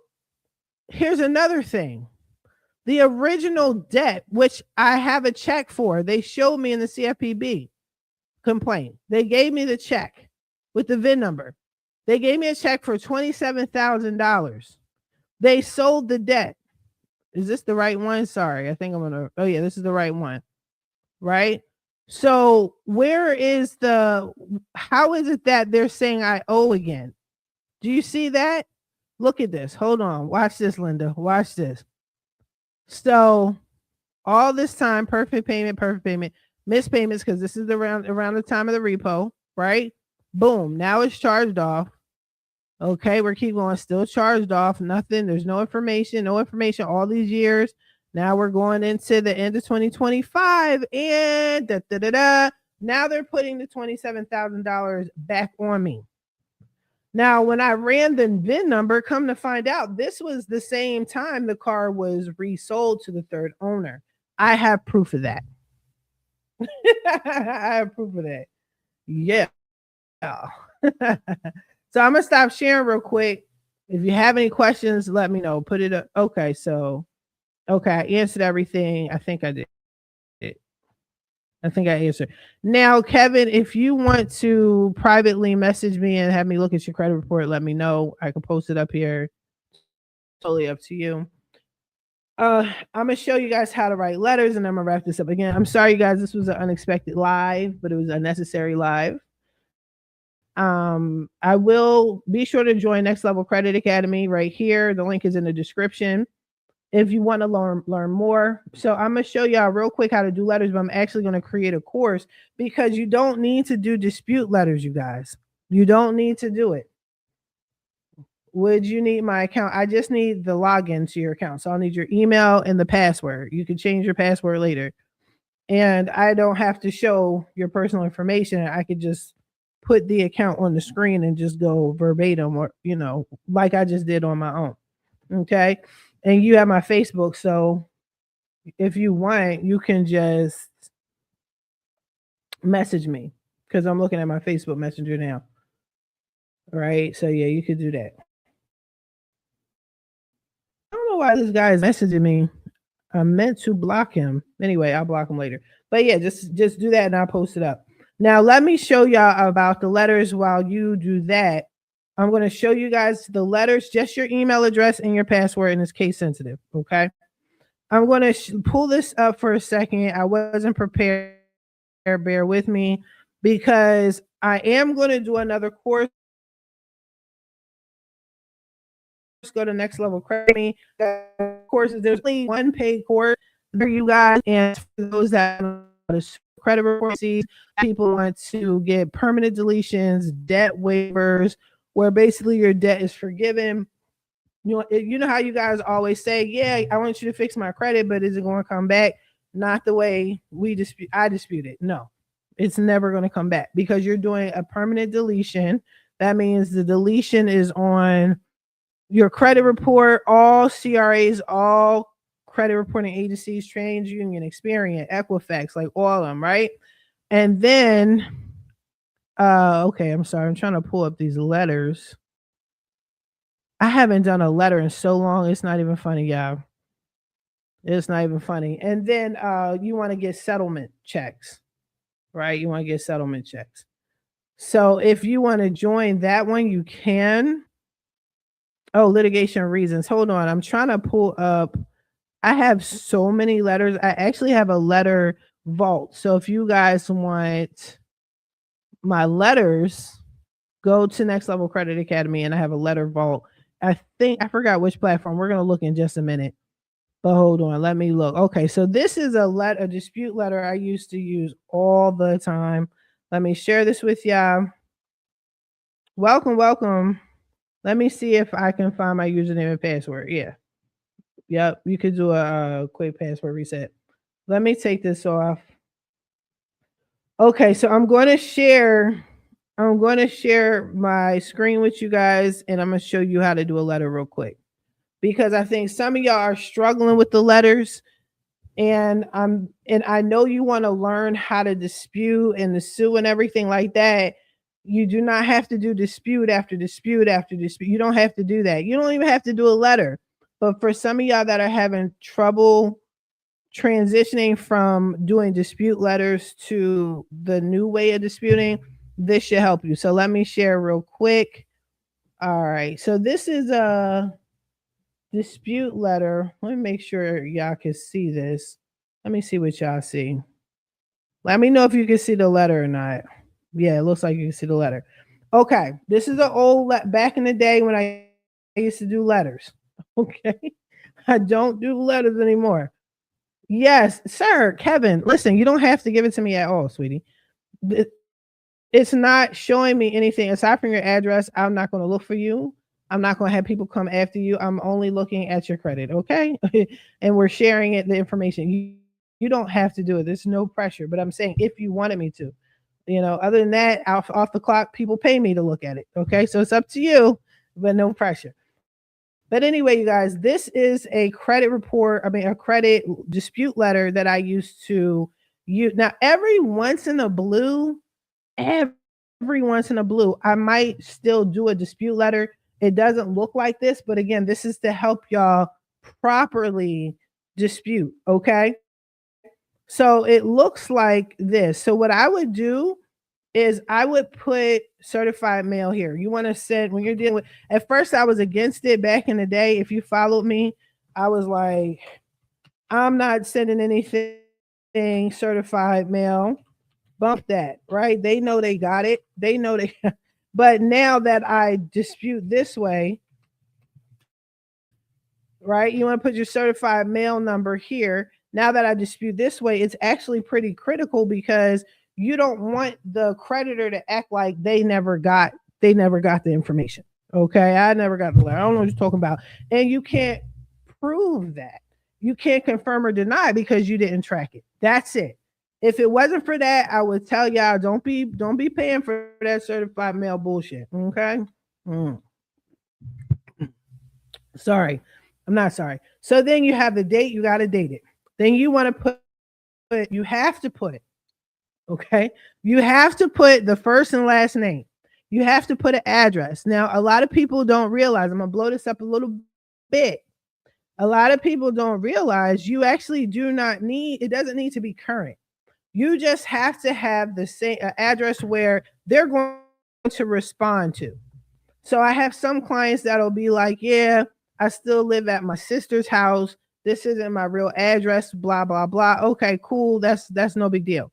here's another thing. The original debt, which I have a check for, they showed me in the CFPB complaint. They gave me the check with the VIN number. They gave me a check for $27,000. They sold the debt. Is this the right one? Sorry, I think I'm gonna. Oh yeah, this is the right one. Right. So where is the? How is it that they're saying I owe again? Do you see that? Look at this. Hold on. Watch this, Linda. Watch this. So all this time, perfect payment, missed payments, because this is around the time of the repo, right? Boom. Now it's charged off. Okay, we're keep going, still charged off. Nothing. There's no information all these years. Now we're going into the end of 2025, and now they're putting the $27,000 back on me. Now, when I ran the VIN number, come to find out, this was the same time the car was resold to the third owner. I have proof of that. I have proof of that. Yeah. So I'm gonna stop sharing real quick. If you have any questions, let me know. Put it up. Okay, so I answered everything. I think I did. I think I answered. Now, Kevin, if you want to privately message me and have me look at your credit report, let me know. I can post it up here. Totally up to you. I'm gonna show you guys how to write letters, and I'm gonna wrap this up again. I'm sorry, you guys. This was an unexpected live, but it was a necessary live. I will be sure to join Next Level Credit Academy right here. The link is in the description if you want to learn more. So I'm going to show y'all real quick how to do letters, but I'm actually going to create a course because you don't need to do dispute letters, you guys. You don't need to do it. Would you need my account? I just need the login to your account. So I'll need your email and the password. You can change your password later. And I don't have to show your personal information. I could just put the account on the screen and just go verbatim, or, like I just did on my own. Okay. And you have my Facebook. So if you want, you can just message me because I'm looking at my Facebook Messenger now. All right. So yeah, you could do that. I don't know why this guy is messaging me. I meant to block him. Anyway, I'll block him later. But yeah, just do that and I'll post it up. Now, let me show y'all about the letters while you do that. I'm going to show you guys the letters, just your email address and your password, and it's case sensitive. Okay. I'm going to pull this up for a second. I wasn't prepared. Bear with me because I am going to do another course. Go to Next Level Credit. Courses, there's only one paid course for you guys, and for those that credit report, people want to get permanent deletions, debt waivers, where basically your debt is forgiven. You know how you guys always say, yeah, I want you to fix my credit, but is it going to come back? Not the way I dispute it. No, it's never going to come back because you're doing a permanent deletion. That means the deletion is on your credit report, all CRAs, all credit reporting agencies, TransUnion, Experian, Equifax, like all of them, right? And then, okay, I'm sorry. I'm trying to pull up these letters. I haven't done a letter in so long. It's not even funny, y'all. It's not even funny. And then you want to get settlement checks, right? You want to get settlement checks. So if you want to join that one, you can. Oh, litigation reasons. Hold on. I'm trying to pull up. I have so many letters. I actually have a letter vault. So if you guys want my letters, go to Next Level Credit Academy and I have a letter vault. I forgot which platform. We're going to look in just a minute. But hold on. Let me look. Okay. So this is a dispute letter I used to use all the time. Let me share this with y'all. Welcome, welcome. Let me see if I can find my username and password. Yeah. Yep. You could do a quick password reset. Let me take this off. Okay, so I'm going to share my screen with you guys, and I'm going to show you how to do a letter real quick, because I think some of y'all are struggling with the letters, and I know you want to learn how to dispute and to sue and everything like that. You do not have to do dispute after dispute after dispute. You don't have to do that. You don't even have to do a letter. But for some of y'all that are having trouble transitioning from doing dispute letters to the new way of disputing, this should help you. So let me share real quick. All right. So this is a dispute letter. Let me make sure y'all can see this. Let me see what y'all see. Let me know if you can see the letter or not. Yeah, it looks like you can see the letter. Okay. This is an old back in the day when I used to do letters. Okay. I don't do letters anymore. Yes, sir, Kevin. Listen, you don't have to give it to me at all, sweetie. It's not showing me anything aside from your address. I'm not going to look for you. I'm not going to have people come after you. I'm only looking at your credit, okay? And we're sharing the information. You don't have to do it. There's no pressure. But I'm saying if you wanted me to, other than that, off the clock, people pay me to look at it, okay? So it's up to you, but no pressure. But anyway, you guys, this is a credit report. A credit dispute letter that I used to use. Now, every once in a blue, I might still do a dispute letter. It doesn't look like this, but again, this is to help y'all properly dispute, okay? So it looks like this. So what I would do is I would put certified mail here. You want to send when you're dealing with, at first I was against it back in the day. If you followed me, I was like, I'm not sending anything certified mail. Bump that, right? They know they got it. They know they, but now that I dispute this way, right? You want to put your certified mail number here. Now that I dispute this way, it's actually pretty critical because you don't want the creditor to act like they never got the information. Okay, I never got the letter. I don't know what you're talking about. And you can't prove that. You can't confirm or deny because you didn't track it. That's it. If it wasn't for that, I would tell y'all don't be paying for that certified mail bullshit. Okay. Sorry. I'm not sorry. So then you have the date, you got to date it. Then you want to you have to put it. Okay. You have to put the first and last name. You have to put an address. Now, a lot of people don't realize, I'm going to blow this up a little bit. A lot of people don't realize you actually do not need, it doesn't need to be current. You just have to have the same address where they're going to respond to. So I have some clients that'll be like, yeah, I still live at my sister's house. This isn't my real address, blah, blah, blah. Okay, cool. That's no big deal.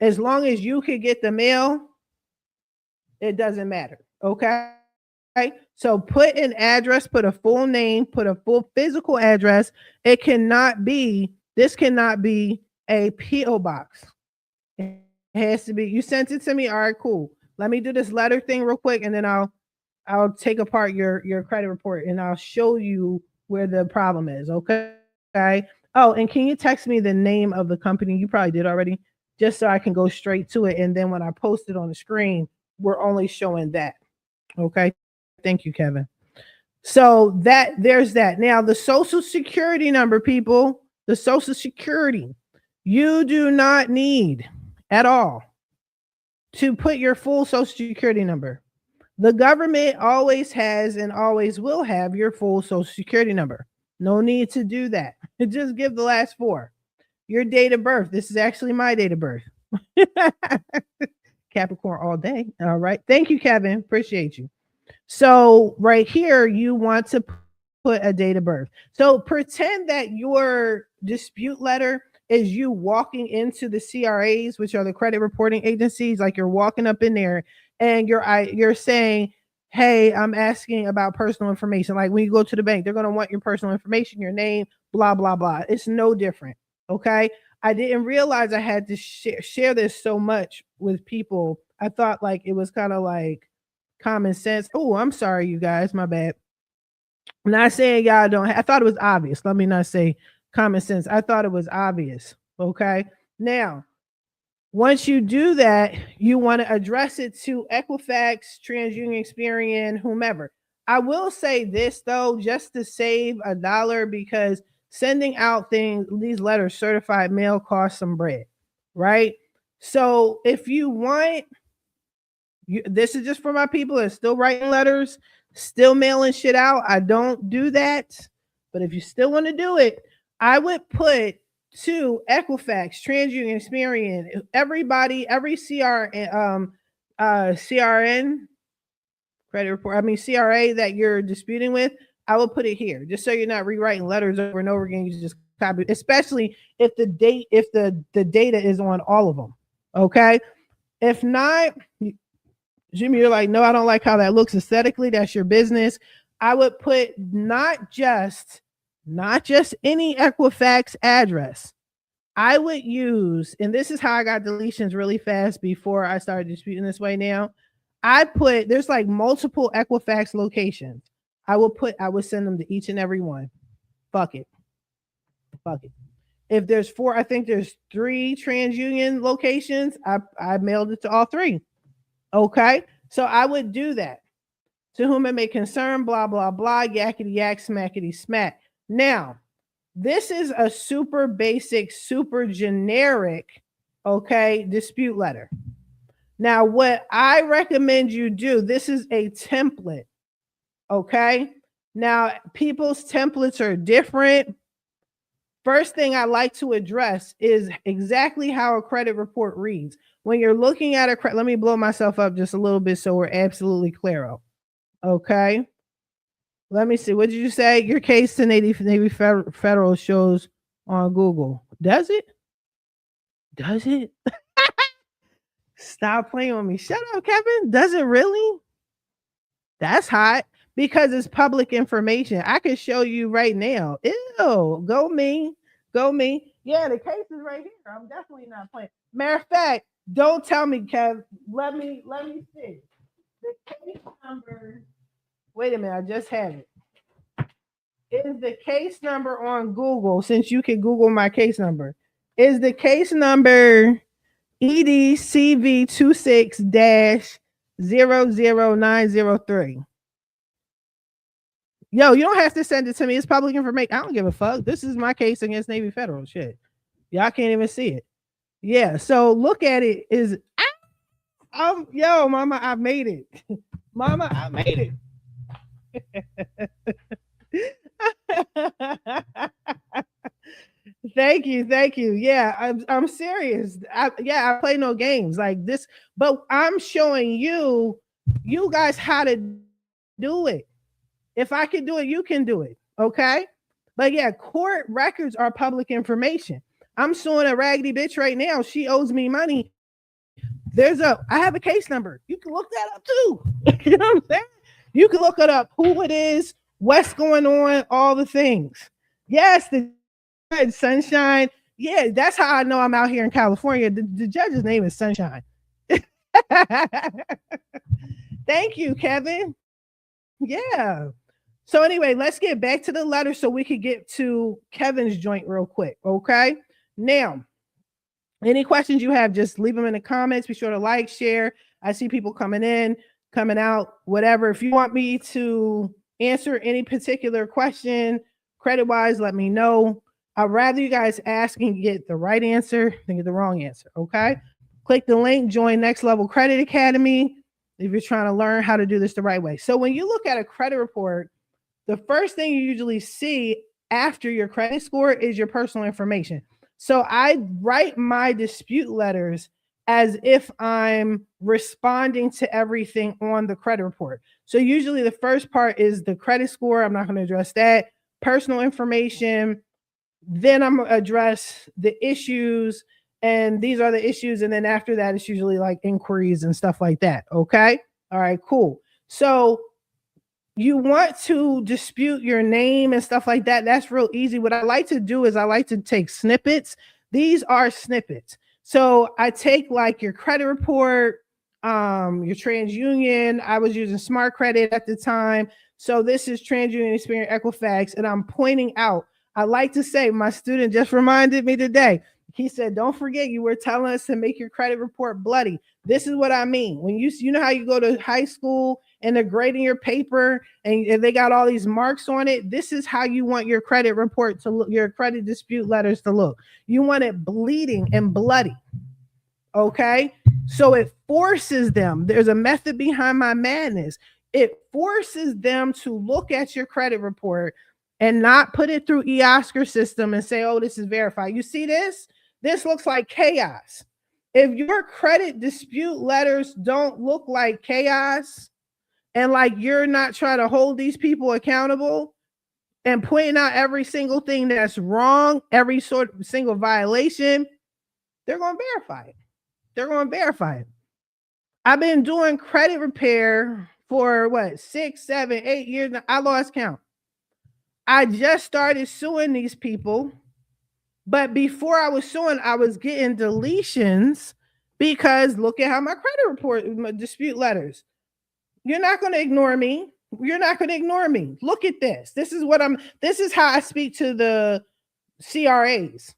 As long as you can get the mail, it doesn't matter. Okay. So put an address, put a full name, put a full physical address. This cannot be a P.O. box. It has to be, you sent it to me. All right, cool. Let me do this letter thing real quick, and then I'll take apart your credit report and I'll show you where the problem is. Okay. Oh, and can you text me the name of the company? You probably did already, just so I can go straight to it. And then when I post it on the screen, we're only showing that. Okay. Thank you, Kevin. So there's that. Now the social security number, people, the social security, you do not need at all to put your full social security number. The government always has and always will have your full social security number. No need to do that. Just give the last four. Your date of birth. This is actually my date of birth. Capricorn all day. All right. Thank you, Kevin. Appreciate you. So right here, you want to put a date of birth. So pretend that your dispute letter is you walking into the CRAs, which are the credit reporting agencies. Like you're walking up in there and you're saying, hey, I'm asking about personal information. Like when you go to the bank, they're going to want your personal information, your name, blah, blah, blah. It's no different. Okay. I didn't realize I had to share this so much with people. I thought like it was kind of like common sense. Oh, I'm sorry, you guys. My bad. I'm not saying y'all don't. I thought it was obvious. Let me not say common sense. I thought it was obvious. Okay. Now, once you do that, you want to address it to Equifax, TransUnion, Experian, whomever. I will say this though, just to save $1, because sending out these letters certified mail costs some bread, right? So if you want, this is just for my people that are still writing letters, still mailing shit out. I don't do that, but if you still want to do it, I would put to Equifax, TransUnion, Experian, everybody, every CRN credit report, CRA that you're disputing with, I will put it here just so you're not rewriting letters over and over again. You just copy, especially if the data is on all of them. Okay. If not, Jimmy, you're like, no, I don't like how that looks aesthetically. That's your business. I would put not just any Equifax address. I would use, and this is how I got deletions really fast before I started disputing this way now. There's like multiple Equifax locations. I would send them to each and every one. Fuck it. If there's 4, I think there's 3 TransUnion locations. I mailed it to all 3. Okay. So I would do that. To whom it may concern, blah, blah, blah, yakety yak, smackety smack. Now, this is a super basic, super generic, okay, dispute letter. Now, what I recommend you do, this is a template, okay? Now, people's templates are different. First thing I like to address is exactly how a credit report reads. When you're looking at let me blow myself up just a little bit so we're absolutely clear. Okay. Let me see. What did you say? Your case to Navy Federal shows on Google. Does it? Stop playing with me. Shut up, Kevin. Does it really? That's hot because it's public information. I can show you right now. Ew, go me. Yeah, the case is right here. I'm definitely not playing. Matter of fact, don't tell me, Kev. Let me see. The case number. Wait a minute, I just have it. Is the case number on Google, since you can Google my case number, is the case number EDCV26-00903. Yo, you don't have to send it to me. It's public information. I don't give a fuck. This is my case against Navy Federal. Shit. Y'all can't even see it. Yeah, so look at it. Yo, mama, I made it. Mama, I made it. Thank you. Yeah, I'm serious. I play no games like this, but I'm showing you guys how to do it. If I can do it, you can do it. Okay. But yeah, court records are public information. I'm suing a raggedy bitch right now. She owes me money. I have a case number. You can look that up too. You know what I'm saying? You can look it up, who it is, what's going on, all the things. Yes, the judge, Sunshine. Yeah, that's how I know I'm out here in California. The judge's name is Sunshine. Thank you, Kevin. Yeah. So anyway, let's get back to the letter so we could get to Kevin's joint real quick. Okay. Now, any questions you have, just leave them in the comments. Be sure to like, share. I see people coming in, coming out, whatever. If you want me to answer any particular question credit-wise, let me know. I'd rather you guys ask and get the right answer than get the wrong answer. Okay. Click the link, join Next Level Credit Academy if you're trying to learn how to do this the right way. So when you look at a credit report, the first thing you usually see after your credit score is your personal information. So I write my dispute letters as if I'm responding to everything on the credit report. So usually the first part is the credit score. I'm not going to address that. Personal information. Then I'm going to address the issues. And these are the issues. And then after that, it's usually like inquiries and stuff like that. Okay. All right, cool. So you want to dispute your name and stuff like that. That's real easy. What I like to do is I like to take snippets. These are snippets. So I take like your credit report, your TransUnion. I was using Smart Credit at the time. So this is TransUnion, Experian, Equifax, and I'm pointing out. I like to say, my student just reminded me today. He said, "Don't forget, you were telling us to make your credit report bloody." This is what I mean. When you know how you go to high school and they're grading your paper and they got all these marks on it. This is how you want your credit report to look, your credit dispute letters to look. You want it bleeding and bloody. Okay. So it forces them. There's a method behind my madness. It forces them to look at your credit report and not put it through eOscar system and say, "Oh, this is verified." You see this? This looks like chaos. If your credit dispute letters don't look like chaos and like you're not trying to hold these people accountable and pointing out every single thing that's wrong, every single violation, they're going to verify it. They're going to verify it. I've been doing credit repair for what, 6, 7, 8 years now. I lost count. I just started suing these people. But before I was suing, I was getting deletions because look at how my credit report, my dispute letters. You're not going to ignore me. You're not going to ignore me. Look at this. This is how I speak to the CRAs.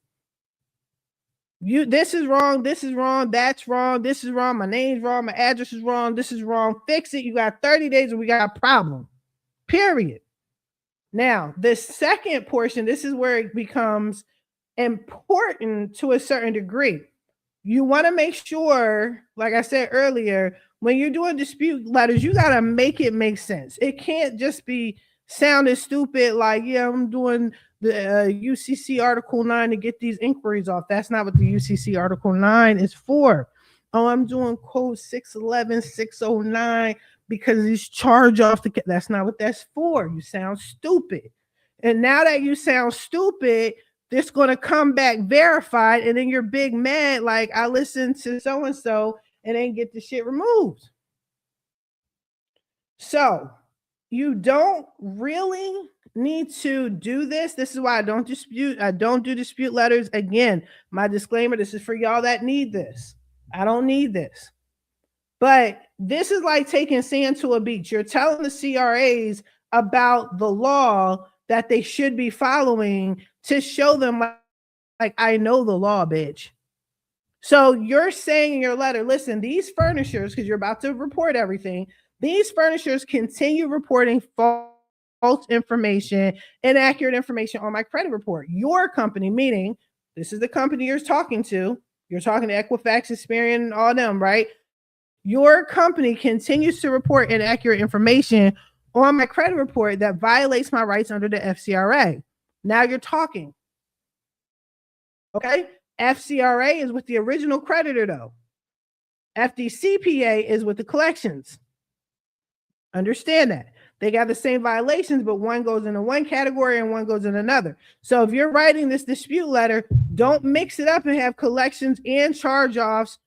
This is wrong. This is wrong. That's wrong. This is wrong. My name's wrong. My address is wrong. This is wrong. Fix it. You got 30 days and we got a problem. Period. Now, the second portion, this is where it becomes important to a certain degree. You want to make sure, like I said earlier, when you're doing dispute letters, you got to make it make sense. It can't just be sounding stupid like, yeah, I'm doing the UCC Article 9 to get these inquiries off. That's not what the UCC Article 9 is for. Oh, I'm doing code 611, 609 because these charge off. That's not what that's for. You sound stupid. And now that you sound stupid, it's going to come back verified, and then you're big mad like, I listened to so-and-so and then get the shit removed. So you don't really need to do this. This is why I don't do dispute letters. Again, my disclaimer, this is for y'all that need this. I don't need this. But this is like taking sand to a beach. You're telling the CRAs about the law that they should be following to show them like I know the law, bitch. So you're saying in your letter, listen, these furnishers, because you're about to report everything, these furnishers continue reporting false information, inaccurate information on my credit report. Your company, meaning this is the company you're talking to. You're talking to Equifax, Experian, and all them, right? Your company continues to report inaccurate information on my credit report that violates my rights under the FCRA. Now you're talking. Okay? FCRA is with the original creditor, though. FDCPA is with the collections. Understand that. They got the same violations, but one goes into one category and one goes in another. So if you're writing this dispute letter, don't mix it up and have collections and charge-offs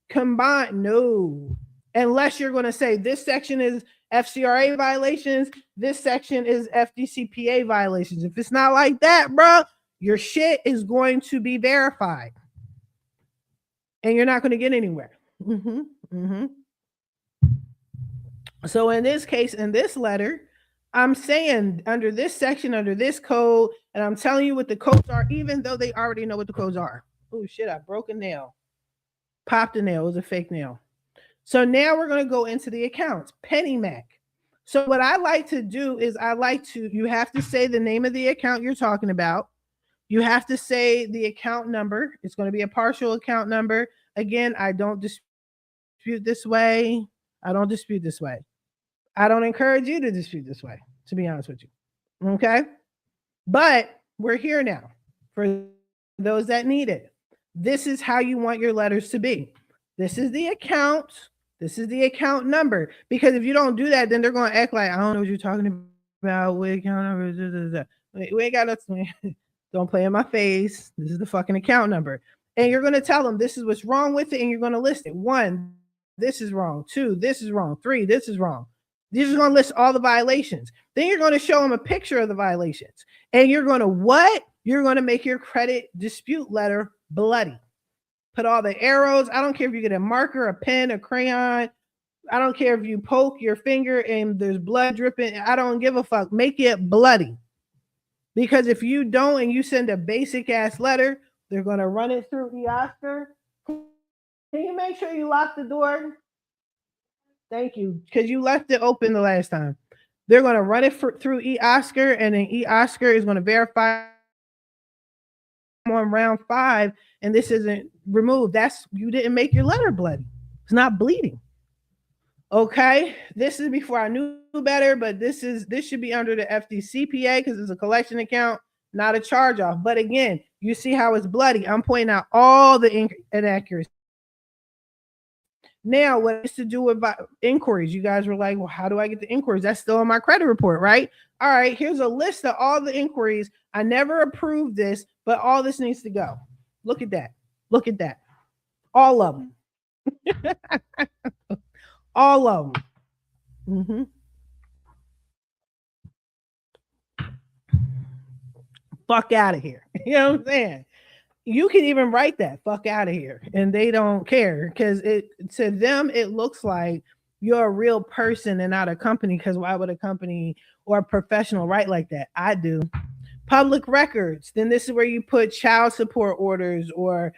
combined. No. Unless you're going to say this section is FCRA violations, this section is FDCPA violations. If it's not like that, bro, your shit is going to be verified. And you're not going to get anywhere. So in this case, in this letter, I'm saying under this section, under this code, and I'm telling you what the codes are, even though they already know what the codes are. Oh, shit, I broke a nail. Popped a nail. It was a fake nail. So now we're going to go into the accounts. PennyMac. So what I like to do is you have to say the name of the account you're talking about. You have to say the account number. It's going to be a partial account number. Again, I don't dispute this way. I don't dispute this way. I don't encourage you to dispute this way, to be honest with you. Okay? But we're here now for those that need it. This is how you want your letters to be. This is the account. This is the account number. Because if you don't do that, then they're going to act like, I don't know what you're talking about. What account number? We ain't got nothing. Don't play in my face. This is the fucking account number. And you're going to tell them this is what's wrong with it, and you're going to list it. 1, this is wrong. 2, this is wrong. 3, this is wrong. You're just going to list all the violations. Then you're going to show them a picture of the violations. And you're going to what? You're going to make your credit dispute letter bloody. Put all the arrows. I don't care if you get a marker, a pen, a crayon. I don't care if you poke your finger and there's blood dripping. I don't give a fuck. Make it bloody. Because if you don't and you send a basic ass letter, they're going to run it through eOscar. Can you make sure you lock the door? Thank you. Because you left it open the last time. They're going to run it through eOscar, and then eOscar is going to verify on round 5, and this isn't removed. That's, you didn't make your letter bloody. It's not bleeding. Okay, this is before I knew better, but this should be under the FDCPA because it's a collection account, not a charge off. But again, you see how it's bloody. I'm pointing out all the inaccuracies. Now, what is to do with inquiries? You guys were like, well, how do I get the inquiries? That's still on my credit report, right? All right, here's a list of all the inquiries. I never approved this, but all this needs to go. Look at that. Look at that. All of them. All of them. Mm-hmm. Fuck out of here. You know what I'm saying? You can even write that fuck out of here, and they don't care because it, to them, it looks like you're a real person and not a company. Because why would a company or a professional write like that? I do. Public records. Then this is where you put child support orders or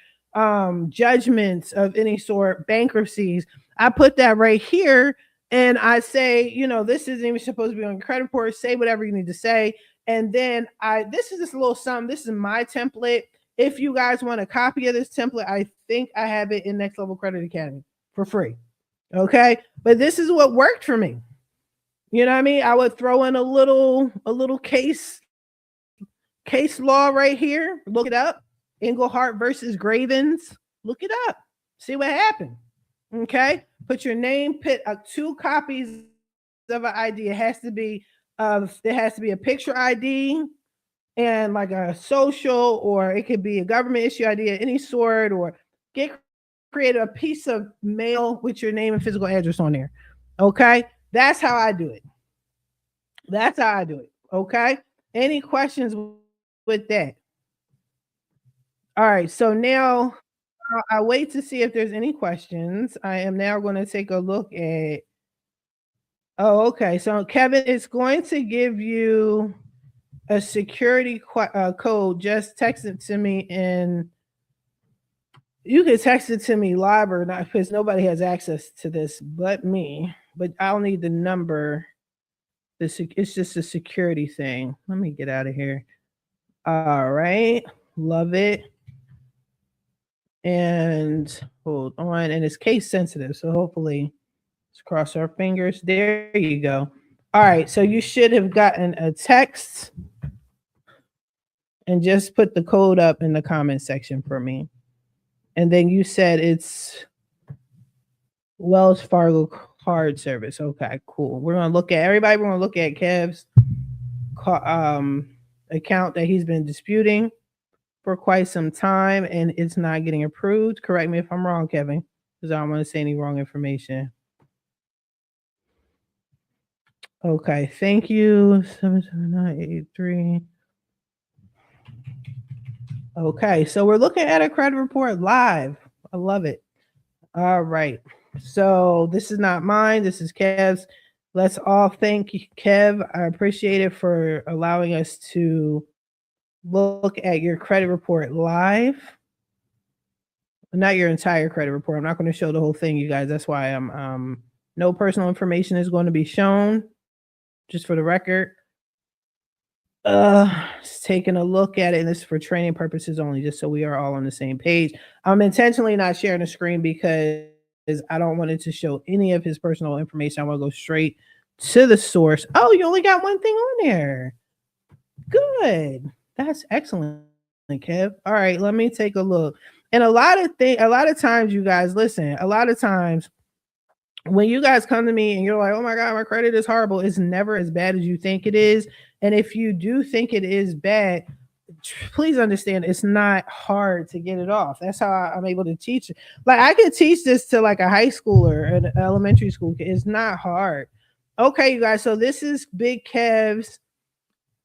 judgments of any sort, bankruptcies. I put that right here, and I say, you know, this isn't even supposed to be on your credit report. Say whatever you need to say, and then this is just a little something. This is my template. If you guys want a copy of this template, I think I have it in Next Level Credit Academy for free. Okay, but this is what worked for me. You know what I mean? I would throw in a little case law right here. Look it up. Englehart versus Gravens. Look it up. See what happened. Okay. Put your name. Put 2 copies of an ID. It has to be a picture ID and like a social, or it could be a government issue ID of any sort, or create a piece of mail with your name and physical address on there. Okay. That's how I do it. That's how I do it. Okay. Any questions with that? All right. So now I wait to see if there's any questions. I am now going to take a look at. Oh, okay. So Kevin is going to give you a security code. Just text it to me, and you can text it to me live or not, because nobody has access to this but me. But I'll need the number. It's just a security thing. Let me get out of here. All right. Love it. And hold on. And it's case sensitive. So hopefully, let's cross our fingers. There you go. All right. So you should have gotten a text. And just put the code up in the comment section for me. And then you said it's Wells Fargo card service. Okay, cool. We're going to look at everybody. We're going to look at Kev's account that he's been disputing for quite some time, and it's not getting approved. Correct me if I'm wrong, Kevin, because I don't want to say any wrong information. Okay, thank you. 77983. Okay, so we're looking at a credit report live. I love it. All right. So this is not mine. This is Kev's. Let's all thank Kev. I appreciate it for allowing us to look at your credit report live. Not your entire credit report. I'm not going to show the whole thing, you guys. That's why I'm no personal information is going to be shown, just for the record. Just taking a look at it, and this is for training purposes only, just so we are all on the same page. I'm intentionally not sharing the screen because I don't want it to show any of his personal information. I want to go straight to the source. Oh, you only got one thing on there. Good. That's excellent, Kev. All right, let me take a look. And a lot of times, you guys, listen, a lot of times when you guys come to me and you're like, oh my God, my credit is horrible, it's never as bad as you think it is. And if you do think it is bad, please understand it's not hard to get it off. That's how I'm able to teach it. Like I could teach this to like a high schooler, an elementary school kid. It's not hard. Okay, you guys. So this is Big Kev's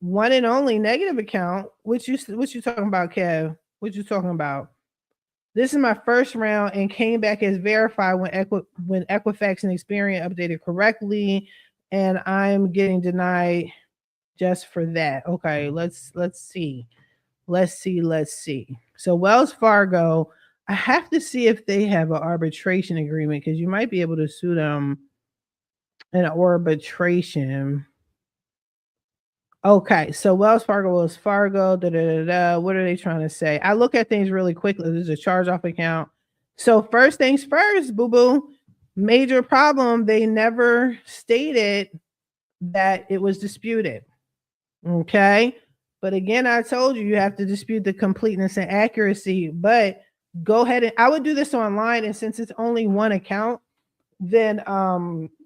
one and only negative account. What you talking about, Kev? What you talking about? This is my first round and came back as verified when Equifax and Experian updated correctly, and I'm getting denied just for that. Okay, let's see. Let's see. So Wells Fargo, I have to see if they have an arbitration agreement because you might be able to sue them in arbitration. Okay, so Wells Fargo, What are they trying to say? I look at things really quickly. This is a charge-off account. So first things first, boo-boo. Major problem. They never stated that it was disputed. Okay. But again, I told you have to dispute the completeness and accuracy. But go ahead and I would do this online, and since it's only one account, then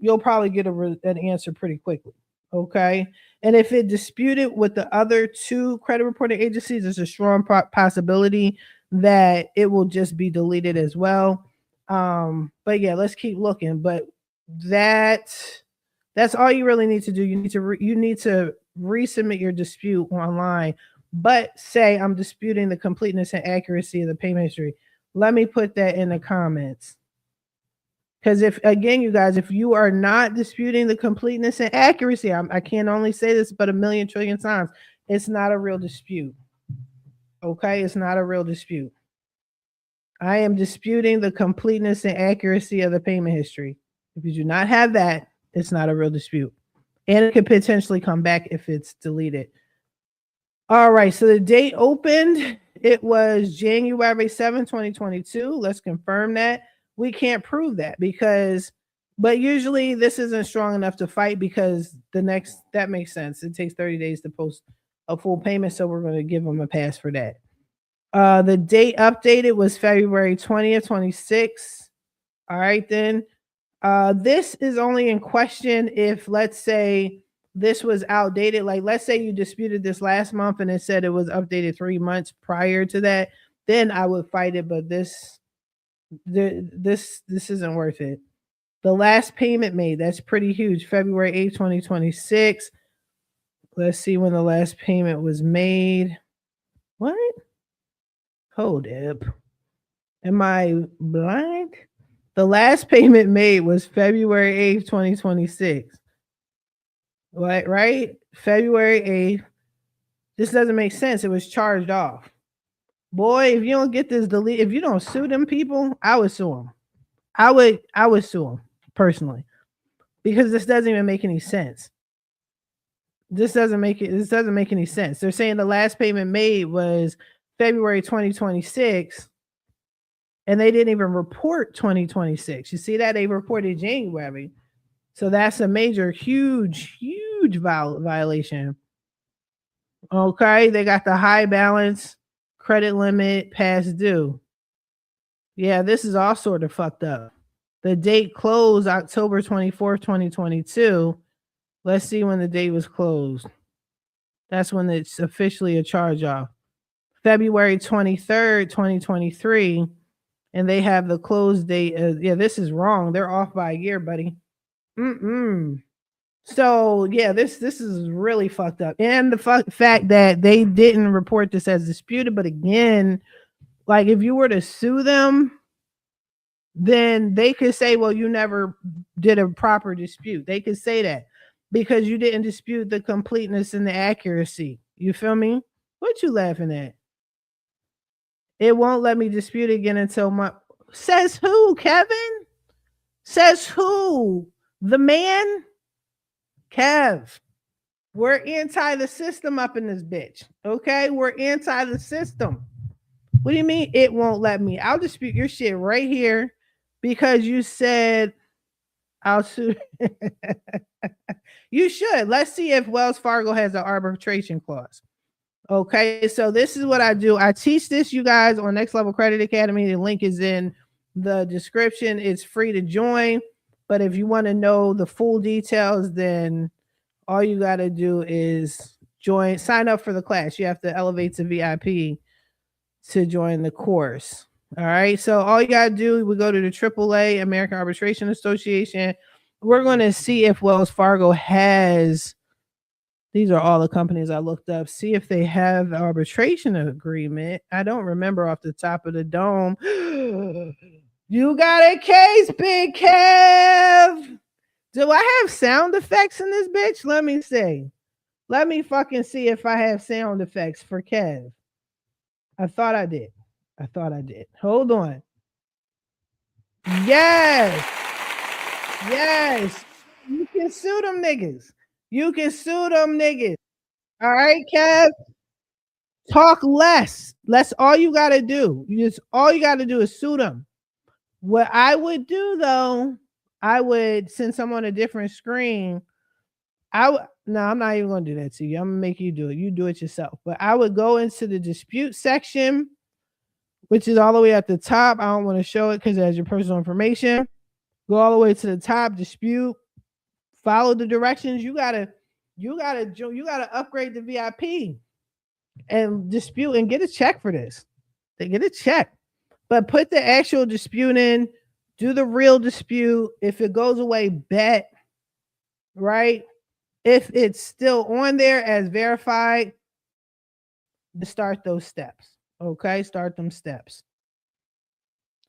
you'll probably get an answer pretty quickly. Okay. And if it disputed with the other two credit reporting agencies, there's a strong possibility that it will just be deleted as well. But yeah, let's keep looking. But that's all you really need to do. You need to resubmit your dispute online, but say I'm disputing the completeness and accuracy of the payment history. Let me put that in the comments. Because if you are not disputing the completeness and accuracy, I can't only say this but a million trillion times, it's not a real dispute. Okay, it's not a real dispute. I am disputing the completeness and accuracy of the payment history. If you do not have that, it's not a real dispute. And it could potentially come back if it's deleted. All right, so the date opened, it was January 7th, 2022. Let's confirm that. We can't prove that but usually this isn't strong enough to fight because that makes sense. It takes 30 days to post a full payment, so we're going to give them a pass for that. The date updated was February 20th, 26. All right, then. This is only in question if, let's say, this was outdated. Like, let's say you disputed this last month and it said it was updated 3 months prior to that, then I would fight it. But this isn't worth it. The last payment made, that's pretty huge. February 8th, 2026. Let's see when the last payment was made. What? Hold up. Am I blind? The last payment made was February 8th, 2026. What, right? February 8th. This doesn't make sense. It was charged off. Boy, if you don't get this delete, if you don't sue them people, I would sue them. I would sue them personally, because this doesn't even make any sense. This doesn't make any sense. They're saying the last payment made was February 2026, and they didn't even report 2026. You see that? They reported January. So that's a major, huge violation. Okay, they got the high balance, credit limit, past due. Yeah, this is all sort of fucked up. The date closed October 24th, 2022. Let's see when the date was closed. That's when it's officially a charge off. February 23rd, 2023. And they have the close date. Yeah, this is wrong. They're off by a year, buddy. So yeah, this is really fucked up. And the fact that they didn't report this as disputed, but again, like if you were to sue them, then they could say, well, you never did a proper dispute. They could say that because you didn't dispute the completeness and the accuracy. You feel me? What you laughing at? It won't let me dispute again until says who, Kevin? Says who? The man? Kev. We're anti the system up in this bitch. Okay? We're anti the system. What do you mean it won't let me? I'll dispute your shit right here because you said I'll sue. You should. Let's see if Wells Fargo has an arbitration clause. Okay, so this is what I do. I teach this, you guys, on Next Level Credit Academy. The link is in the description. It's free to join. But if you want to know the full details, then all you got to do is sign up for the class. You have to elevate to VIP to join the course. All right. So all you got to do, we go to the AAA, American Arbitration Association. We're going to see if Wells Fargo has These are all the companies I looked up. See if they have arbitration agreement. I don't remember off the top of the dome. You got a case, Big Kev. Do I have sound effects in this bitch? Let me see. Let me fucking see if I have sound effects for Kev. I thought I did. Hold on. Yes. Yes. You can sue them niggas. All right, Kev. Talk less. That's all you gotta do. All you gotta do is sue them. What I would do though, I would, since I'm on a different screen, no, I'm not even gonna do that to you. I'm gonna make you do it. You do it yourself. But I would go into the dispute section, which is all the way at the top. I don't want to show it because it has your personal information. Go all the way to the top, dispute, follow the directions. You gotta upgrade the VIP and dispute and get a check for this. They get a check. But put the actual dispute in, do the real dispute. If it goes away, bet, right? If it's still on there as verified, start those steps. Okay, start them steps.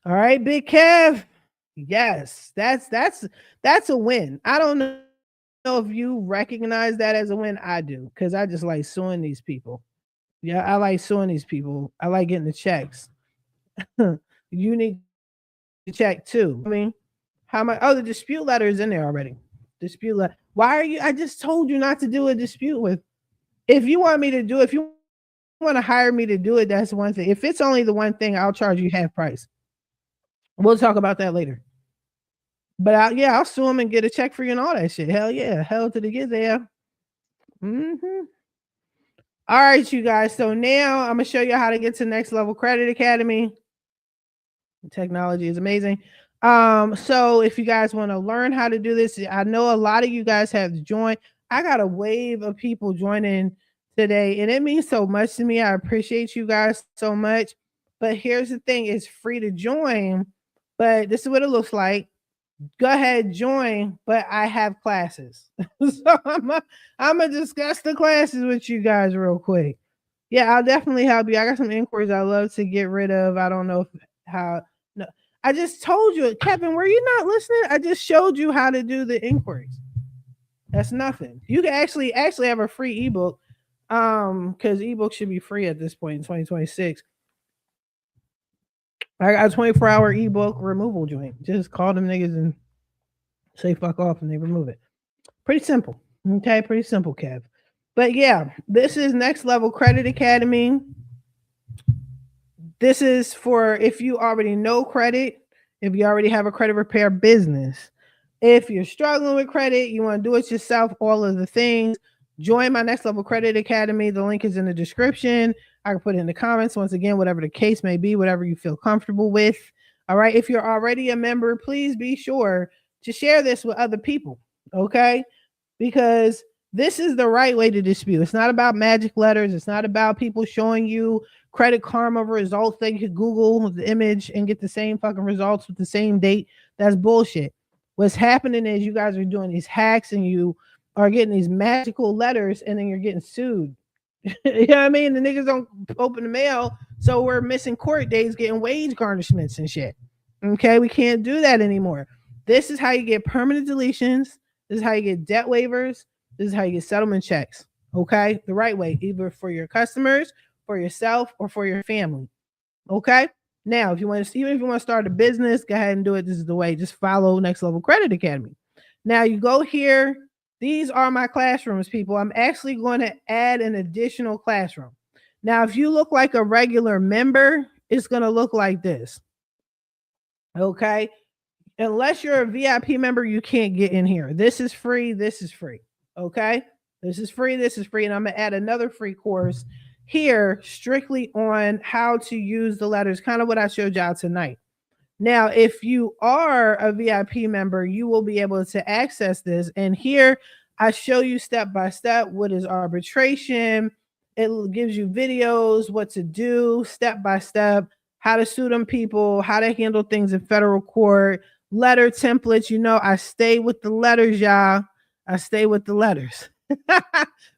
All right, Big Kev. Yes, that's a win. I don't know if you recognize that as a win. I do, because I just like suing these people. Yeah, I like suing these people. I like getting the checks. You need to check too. I mean, how much? Oh, the dispute letter is in there already. Dispute letter. Why are you? I just told you not to do a dispute with. If you want me to do, if you want to hire me to do it, that's one thing. If it's only the one thing, I'll charge you half price. We'll talk about that later. But I'll sue them and get a check for you and all that shit. Hell yeah, hell to the get there. Mm-hmm. All right, you guys. So now I'm gonna show you how to get to Next Level Credit Academy. Technology is amazing. So if you guys want to learn how to do this, I know a lot of you guys have joined. I got a wave of people joining today, and it means so much to me. I appreciate you guys so much. But here's the thing: it's free to join, but this is what it looks like. Go ahead, join, but I have classes. So I'm gonna discuss the classes with you guys real quick. Yeah, I'll definitely help you. I got some inquiries I love to get rid of. I don't know how. No, I just told you, Kevin. Were you not listening? I just showed you how to do the inquiries. That's nothing. You can actually have a free ebook, because ebooks should be free at this point in 2026. I got a 24-hour ebook removal joint. Just call them niggas and say fuck off, and they remove it. Pretty simple. Okay, pretty simple, Kev. But yeah, this is Next Level Credit Academy. This is for if you already know credit, if you already have a credit repair business. If you're struggling with credit, you want to do it yourself, all of the things, join my Next Level Credit Academy. The link is in the description. I can put it in the comments. Once again, whatever the case may be, whatever you feel comfortable with. All right. If you're already a member, please be sure to share this with other people. Okay. Because this is the right way to dispute. It's not about magic letters. It's not about people showing you Credit Karma results that you could Google the image and get the same fucking results with the same date. That's bullshit. What's happening is you guys are doing these hacks and you are getting these magical letters and then you're getting sued. You know what I mean? The niggas don't open the mail, so we're missing court days getting wage garnishments and shit. Okay, we can't do that anymore. This is how you get permanent deletions. This is how you get debt waivers. This is how you get settlement checks. Okay, the right way, either for your customers, for yourself, or for your family. Okay. Now, if you want to, even if you want to start a business, go ahead and do it. This is the way. Just follow Next Level Credit Academy. Now you go here. These are my classrooms, people. I'm actually going to add an additional classroom. Now, if you look like a regular member, it's going to look like this. Okay. Unless you're a VIP member, you can't get in here. This is free. This is free. Okay. This is free. This is free. And I'm going to add another free course here strictly on how to use the letters, kind of what I showed y'all tonight. Now, if you are a VIP member, you will be able to access this. And here I show you step by step what is arbitration. It gives you videos, what to do step by step, how to sue them people, how to handle things in federal court, letter templates. You know, I stay with the letters, y'all. I stay with the letters.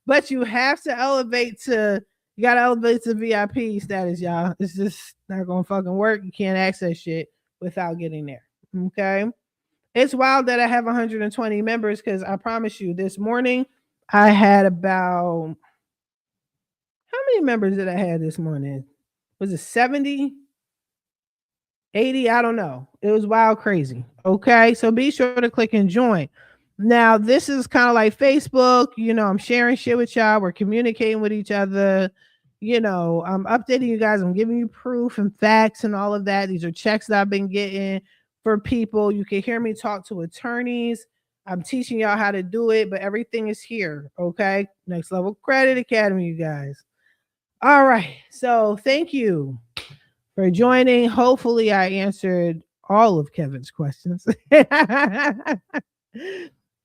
But you have to elevate to you gotta elevate to VIP status, y'all. It's just not gonna fucking work. You can't access shit without getting there. Okay. It's wild that I have 120 members because I promise you, this morning I had about how many members did I have this morning? Was it 70? 80? I don't know. It was wild crazy. Okay. So be sure to click and join. Now, this is kind of like Facebook. I'm sharing shit with y'all. We're communicating with each other. I'm updating you guys. I'm giving you proof and facts and all of that. These are checks that I've been getting for people. You can hear me talk to attorneys. I'm teaching y'all how to do it, but everything is here. Okay. Next Level Credit Academy, you guys. All right. So thank you for joining. Hopefully, I answered all of Kevin's questions.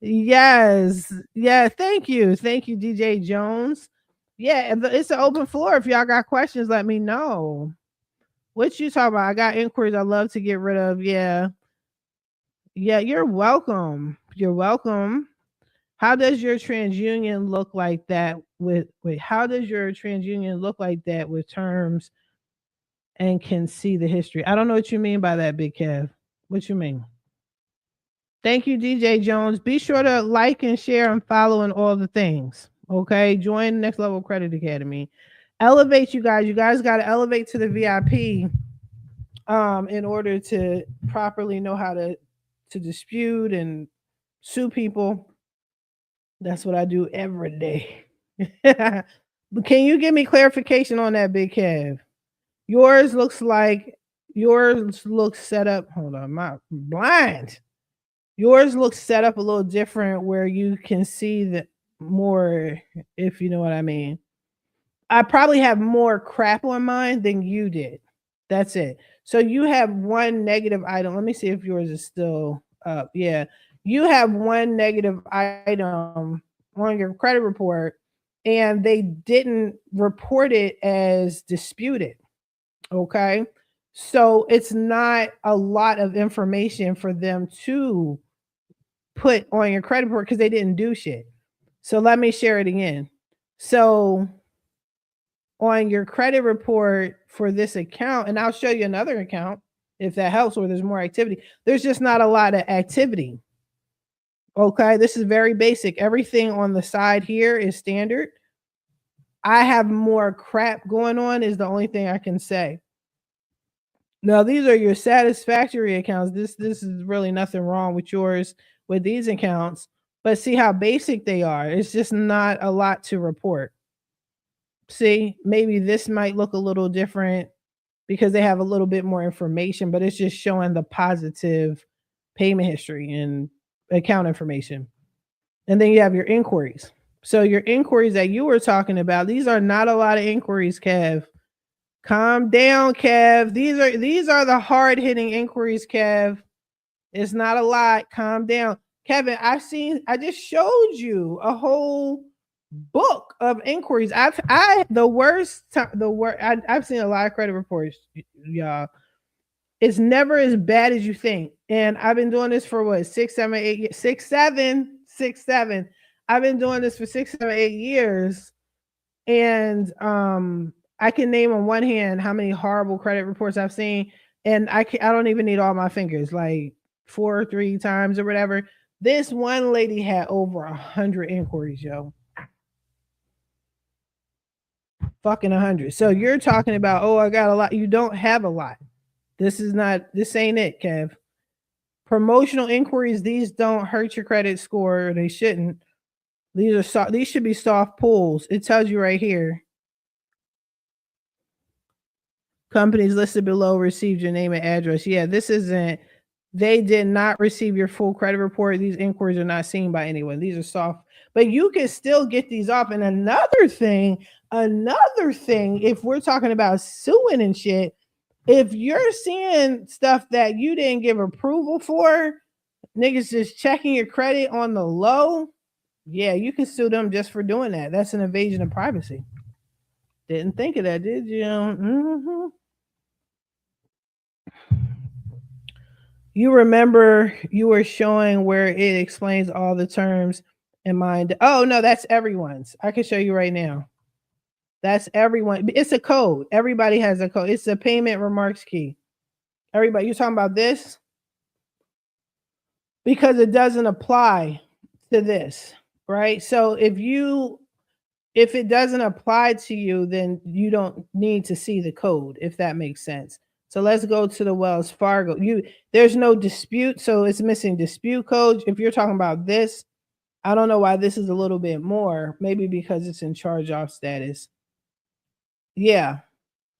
Yes. Yeah. Thank you. Thank you, DJ Jones. Yeah. It's an open floor. If y'all got questions, let me know. What you talking about? I got inquiries I love to get rid of. Yeah. Yeah. You're welcome. You're welcome. How does your TransUnion look like that how does your TransUnion look like that with terms and can see the history? I don't know what you mean by that, Big Kev. What you mean? Thank you, DJ Jones. Be sure to like and share and follow and all the things. Okay. Join Next Level Credit Academy. Elevate, you guys. You guys got to elevate to the VIP in order to properly know how to dispute and sue people. That's what I do every day. Can you give me clarification on that, Big Kev? Yours looks set up. Hold on, my blind. Yours looks set up a little different where you can see the more, if you know what I mean. I probably have more crap on mine than you did. That's it. So you have one negative item. Let me see if yours is still up. Yeah. You have one negative item on your credit report and they didn't report it as disputed. Okay. So it's not a lot of information for them to put on your credit report because they didn't do shit. So let me share it again. So on your credit report for this account, and I'll show you another account if that helps, where there's more activity. There's just not a lot of activity. Okay, this is very basic. Everything on the side here is standard. I have more crap going on is the only thing I can say. Now, these are your satisfactory accounts. This is really nothing wrong with yours with these accounts, but see how basic they are. It's just not a lot to report. See, maybe this might look a little different because they have a little bit more information, but it's just showing the positive payment history and account information. And then you have your inquiries. So your inquiries that you were talking about, these are not a lot of inquiries, Kev. Calm down, Kev. These are the hard-hitting inquiries, Kev. It's not a lot. Calm down. Kevin, I just showed you a whole book of inquiries. I've seen a lot of credit reports, y'all. It's never as bad as you think. And I've been doing this for what, 6, 7, 8 years. 6, 7. I've been doing this for 6, 7, 8 years. And I can name on one hand how many horrible credit reports I've seen. And I don't even need all my fingers, like 4 or 3 times or whatever. This one lady had over 100 inquiries, yo. Fucking 100. So you're talking about, oh, I got a lot. You don't have a lot. This ain't it, Kev. Promotional inquiries, these don't hurt your credit score. They shouldn't. These should be soft pulls. It tells you right here. Companies listed below received your name and address. Yeah, they did not receive your full credit report. These inquiries are not seen by anyone. These are soft, but you can still get these off. And another thing, if we're talking about suing and shit, if you're seeing stuff that you didn't give approval for, niggas just checking your credit on the low, yeah, you can sue them just for doing that. That's an invasion of privacy. Didn't think of that, did you? Mm-hmm. You remember you were showing where it explains all the terms in mind. Oh no, that's everyone's. I can show you right now. That's everyone. It's a code. Everybody has a code. It's a payment remarks key. Everybody, you're talking about this because it doesn't apply to this, right? So if it doesn't apply to you, then you don't need to see the code, if that makes sense. So let's go to the Wells Fargo. There's no dispute, so it's missing dispute code. If you're talking about this, I don't know why this is a little bit more. Maybe because it's in charge off status. Yeah.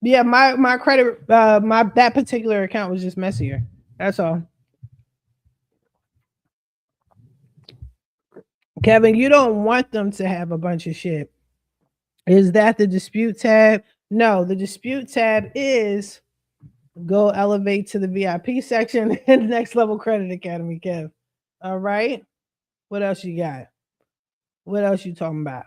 Yeah, my credit that particular account was just messier. That's all. Kevin, you don't want them to have a bunch of shit. Is that the dispute tab? No, the dispute tab is go elevate to the VIP section in Next Level Credit Academy, Kev. All right. What else you got? What else you talking about?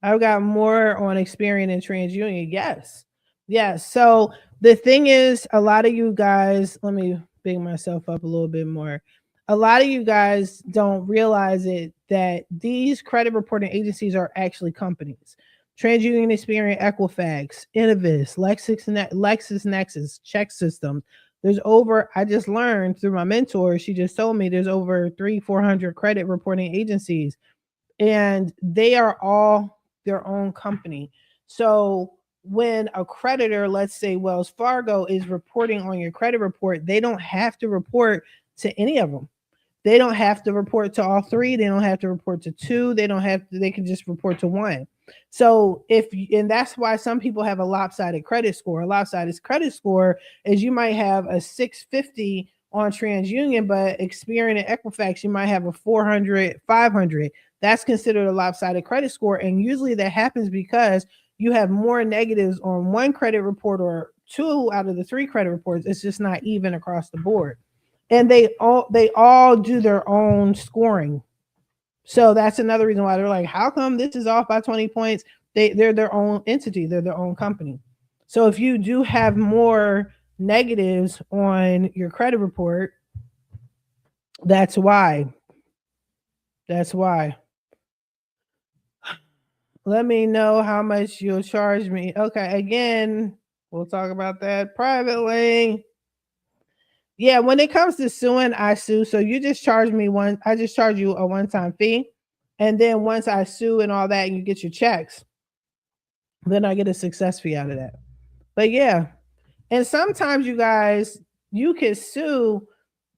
I've got more on Experian and TransUnion. Yes. Yes. So the thing is, a lot of you guys, let me big myself up a little bit more. A lot of you guys don't realize it that these credit reporting agencies are actually companies. TransUnion, Experian, Equifax, Innovis, LexisNexis, Check Systems. There's I just learned through my mentor, she just told me there's over 300-400 credit reporting agencies, and they are all their own company. So when a creditor, let's say Wells Fargo, is reporting on your credit report, they don't have to report to any of them. They don't have to report to all three. They don't have to report to two. They can just report to one. So and that's why some people have a lopsided credit score. A lopsided credit score is you might have a 650 on TransUnion, but Experian and Equifax, you might have a 400, 500. That's considered a lopsided credit score. And usually that happens because you have more negatives on one credit report or two out of the three credit reports. It's just not even across the board. And they all do their own scoring. So that's another reason why they're like, how come this is off by 20 points? They're their own entity. They're their own company. So if you do have more negatives on your credit report, that's why. That's why. Let me know how much you'll charge me. Okay, again, we'll talk about that privately. Yeah, when it comes to suing, I sue. So you just charge me I just charge you a one-time fee. And then once I sue and all that, and you get your checks, then I get a success fee out of that. But yeah. And sometimes you guys, you can sue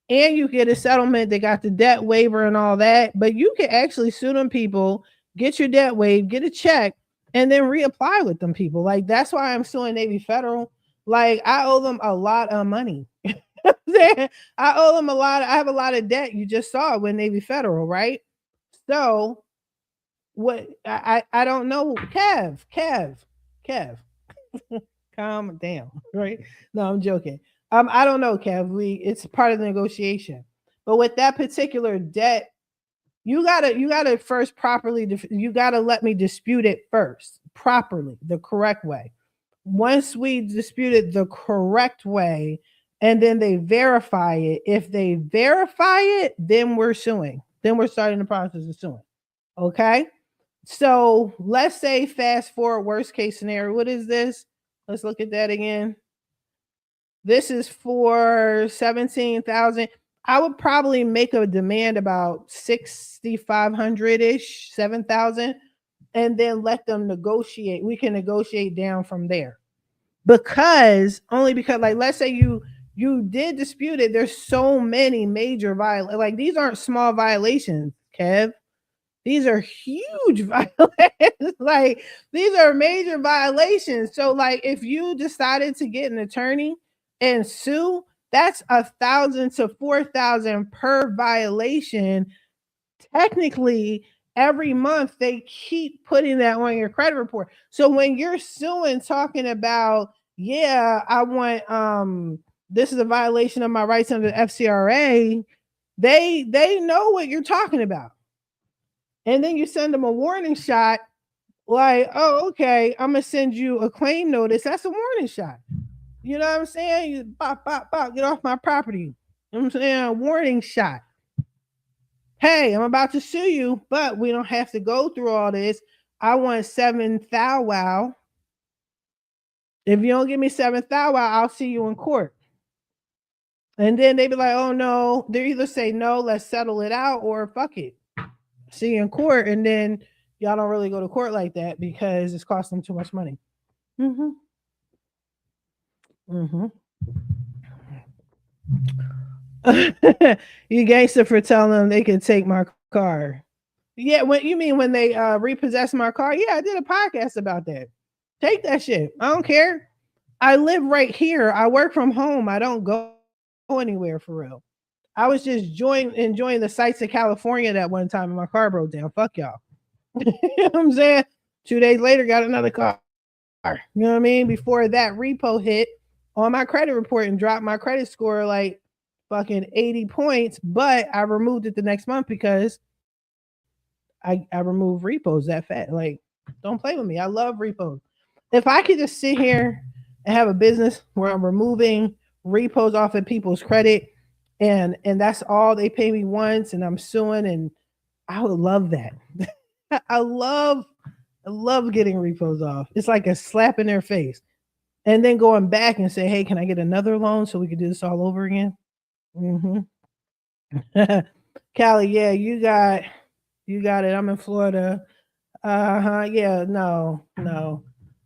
and you get a settlement. They got the debt waiver and all that, but you can actually sue them people, get your debt waived, get a check, and then reapply with them people. Like, that's why I'm suing Navy Federal. Like, I owe them a lot of money. I owe them a lot. I have a lot of debt. You just saw it with Navy Federal, right? So what I don't know. Kev, calm down, right? No, I'm joking. I don't know, Kev. It's part of the negotiation. But with that particular debt, you gotta first properly. You gotta let me dispute it first, properly, the correct way. Once we dispute it the correct way, and then they verify it. If they verify it, then we're suing. Then we're starting the process of suing. Okay. So let's say fast forward, worst case scenario. What is this? Let's look at that again. This is for 17,000. I would probably make a demand about 6,500-ish, 7,000, and then let them negotiate. We can negotiate down from there. Because like, let's say you did dispute it. There's so many major violations. Like, these aren't small violations, Kev. These are huge violations. Like, these are major violations. So, like, if you decided to get an attorney and sue, that's 1,000 to 4,000 per violation. Technically, every month they keep putting that on your credit report. So when you're suing, talking about, yeah, I want this is a violation of my rights under the FCRA, they know what you're talking about. And then you send them a warning shot, like, oh, okay, I'm gonna send you a claim notice. That's a warning shot. You know what I'm saying? You bop, bop, bop, get off my property. You know what I'm saying? A warning shot. hey, I'm about to sue you, but we don't have to go through all this. I want 7 thou. If you don't give me 7 thou, I'll see you in court. And then they be like, oh no, they either say no, let's settle it out, or fuck it, see you in court. And then y'all don't really go to court like that because it's costing them too much money. Mm-hmm. Mm-hmm. You gangster for telling them they can take my car. Yeah, what you mean when they repossess my car? Yeah, I did a podcast about that. Take that shit. I don't care. I live right here. I work from home. I don't go anywhere for real. I was just enjoying the sights of California that one time and my car broke down. Fuck y'all. You know what I'm saying? 2 days later, got another car. You know what I mean? Before that repo hit on my credit report and dropped my credit score like fucking 80 points, but I removed it the next month because I removed repos that fast. Like, don't play with me. I love repos. If I could just sit here and have a business where I'm removing repos off of people's credit and that's all they pay me once and I'm suing, and I would love that. I love getting repos off. It's like a slap in their face. And then going back and say, hey, can I get another loan so we can do this all over again? Mm-hmm. Callie, yeah, you got it. I'm in Florida. Uh-huh. Yeah, no.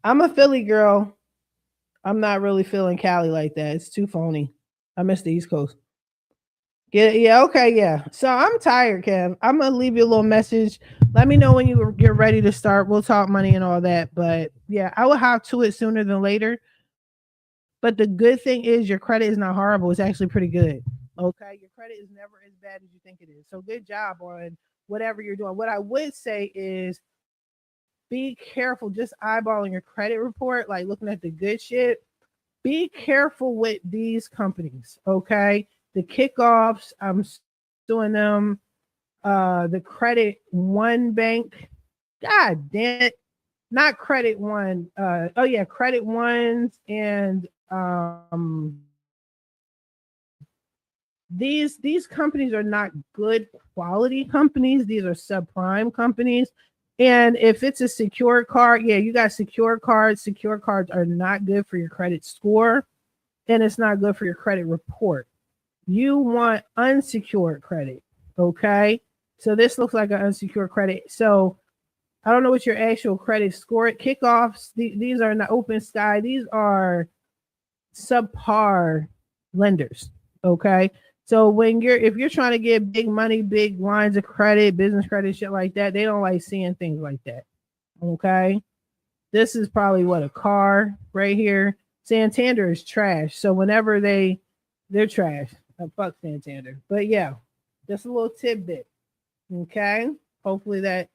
I'm a Philly girl. I'm not really feeling Cali like that. It's too phony. I miss the East Coast. Yeah, okay, yeah. So I'm tired, Kev. I'm gonna leave you a little message. Let me know when you get ready to start. We'll talk money and all that. But yeah, I will hop to it sooner than later. But the good thing is your credit is not horrible. It's actually pretty good. Okay. Your credit is never as bad as you think it is. So good job on whatever you're doing. What I would say is be careful just eyeballing your credit report, like looking at the good shit. Be careful with these companies. Okay. The kickoffs, I'm doing them. The Credit One Bank. God damn it. Not Credit One. Oh yeah, Credit Ones and these companies are not good quality companies. These are subprime companies. And if it's a secure card, yeah, you got secure cards. Secure cards are not good for your credit score, and it's not good for your credit report. You want unsecured credit. Okay. So this looks like an unsecured credit. So I don't know what your actual credit score kickoffs. These are not Open Sky. These are subpar lenders. Okay. So if you're trying to get big money, big lines of credit, business credit, shit like that, they don't like seeing things like that. Okay. This is probably what, a car right here. Santander is trash. So whenever they're trash. Fuck Santander. But yeah, just a little tidbit. Okay. Hopefully that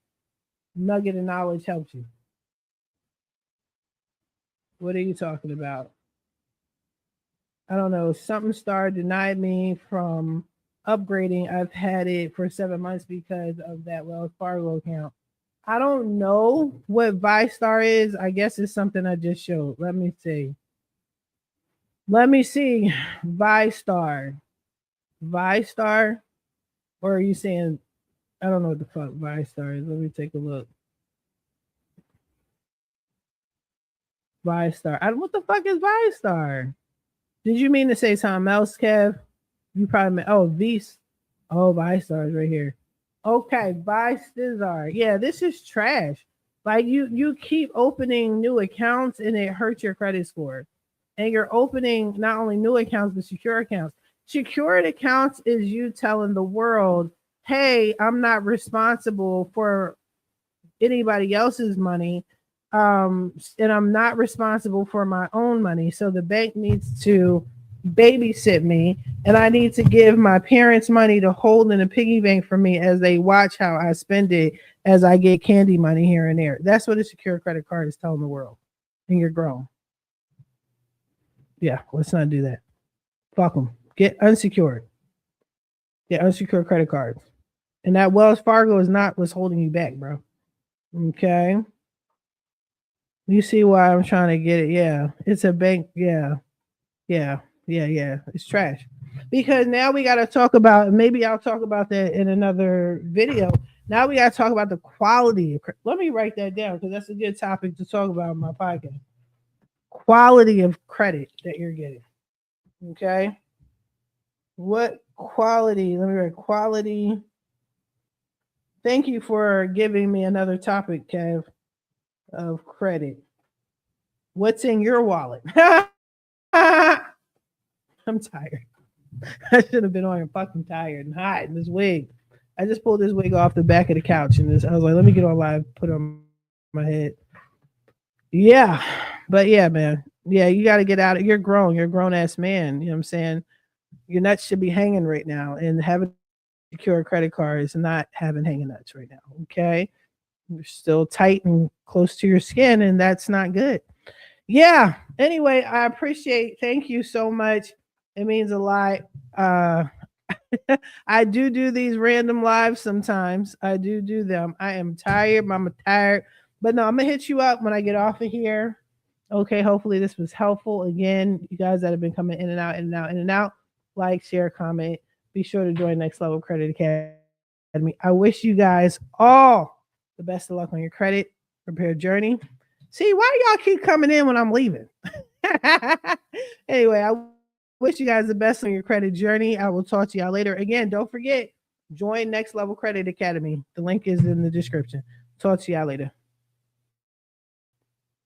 nugget of knowledge helps you. What are you talking about? I don't know. Something Star denied me from upgrading. I've had it for 7 months because of that Wells Fargo account. I don't know what ViStar is. I guess it's something I just showed. Let me see. ViStar. ViStar? Or are you saying, I don't know what the fuck ViStar is. Let me take a look. ViStar. What the fuck is ViStar? Did you mean to say something else, Kev? You probably meant, oh, Vs. Oh, ViStar is right here. Okay, ViStar. Yeah, this is trash. Like you keep opening new accounts and it hurts your credit score. And you're opening not only new accounts but secure accounts. Secured accounts is you telling the world, "Hey, I'm not responsible for anybody else's money, and I'm not responsible for my own money. So the bank needs to babysit me, and I need to give my parents money to hold in a piggy bank for me as they watch how I spend it as I get candy money here and there." That's what a secure credit card is telling the world. And you're grown. Yeah, let's not do that. Fuck them. Get unsecured. Get unsecured credit cards. And that Wells Fargo is not what's holding you back, bro. Okay. You see why I'm trying to get it. Yeah. It's a bank. Yeah. Yeah. It's trash. because now we got to talk about, maybe I'll talk about that in another video. Now we got to talk about the quality of let me write that down because that's a good topic to talk about in my podcast. Quality of credit that you're getting. Okay. What quality? Let me write quality. Thank you for giving me another topic, Kev, of credit. What's in your wallet? I'm tired. I should have been on. I'm fucking tired and hot in this wig. I just pulled this wig off the back of the couch and I was like, let me get on live, put it on my head. Yeah. But yeah, man. Yeah, you got to get out of, you're grown. You're a grown ass man. You know what I'm saying? Your nuts should be hanging right now, and having a secure credit card is not having hanging nuts right now. Okay. You're still tight and close to your skin, and that's not good. Yeah. Anyway, I appreciate, thank you so much. It means a lot. I do these random lives sometimes. I do them. I am tired. I'm tired. But no, I'm going to hit you up when I get off of here. Okay. Hopefully this was helpful. Again, you guys that have been coming in and out, in and out, in and out, like, share, comment. Be sure to join Next Level Credit Academy. I wish you guys all the best of luck on your credit repair journey. See, why y'all keep coming in when I'm leaving? Anyway, I wish you guys the best on your credit journey. I will talk to y'all later. Again, don't forget, join Next Level Credit Academy. The link is in the description. Talk to y'all later.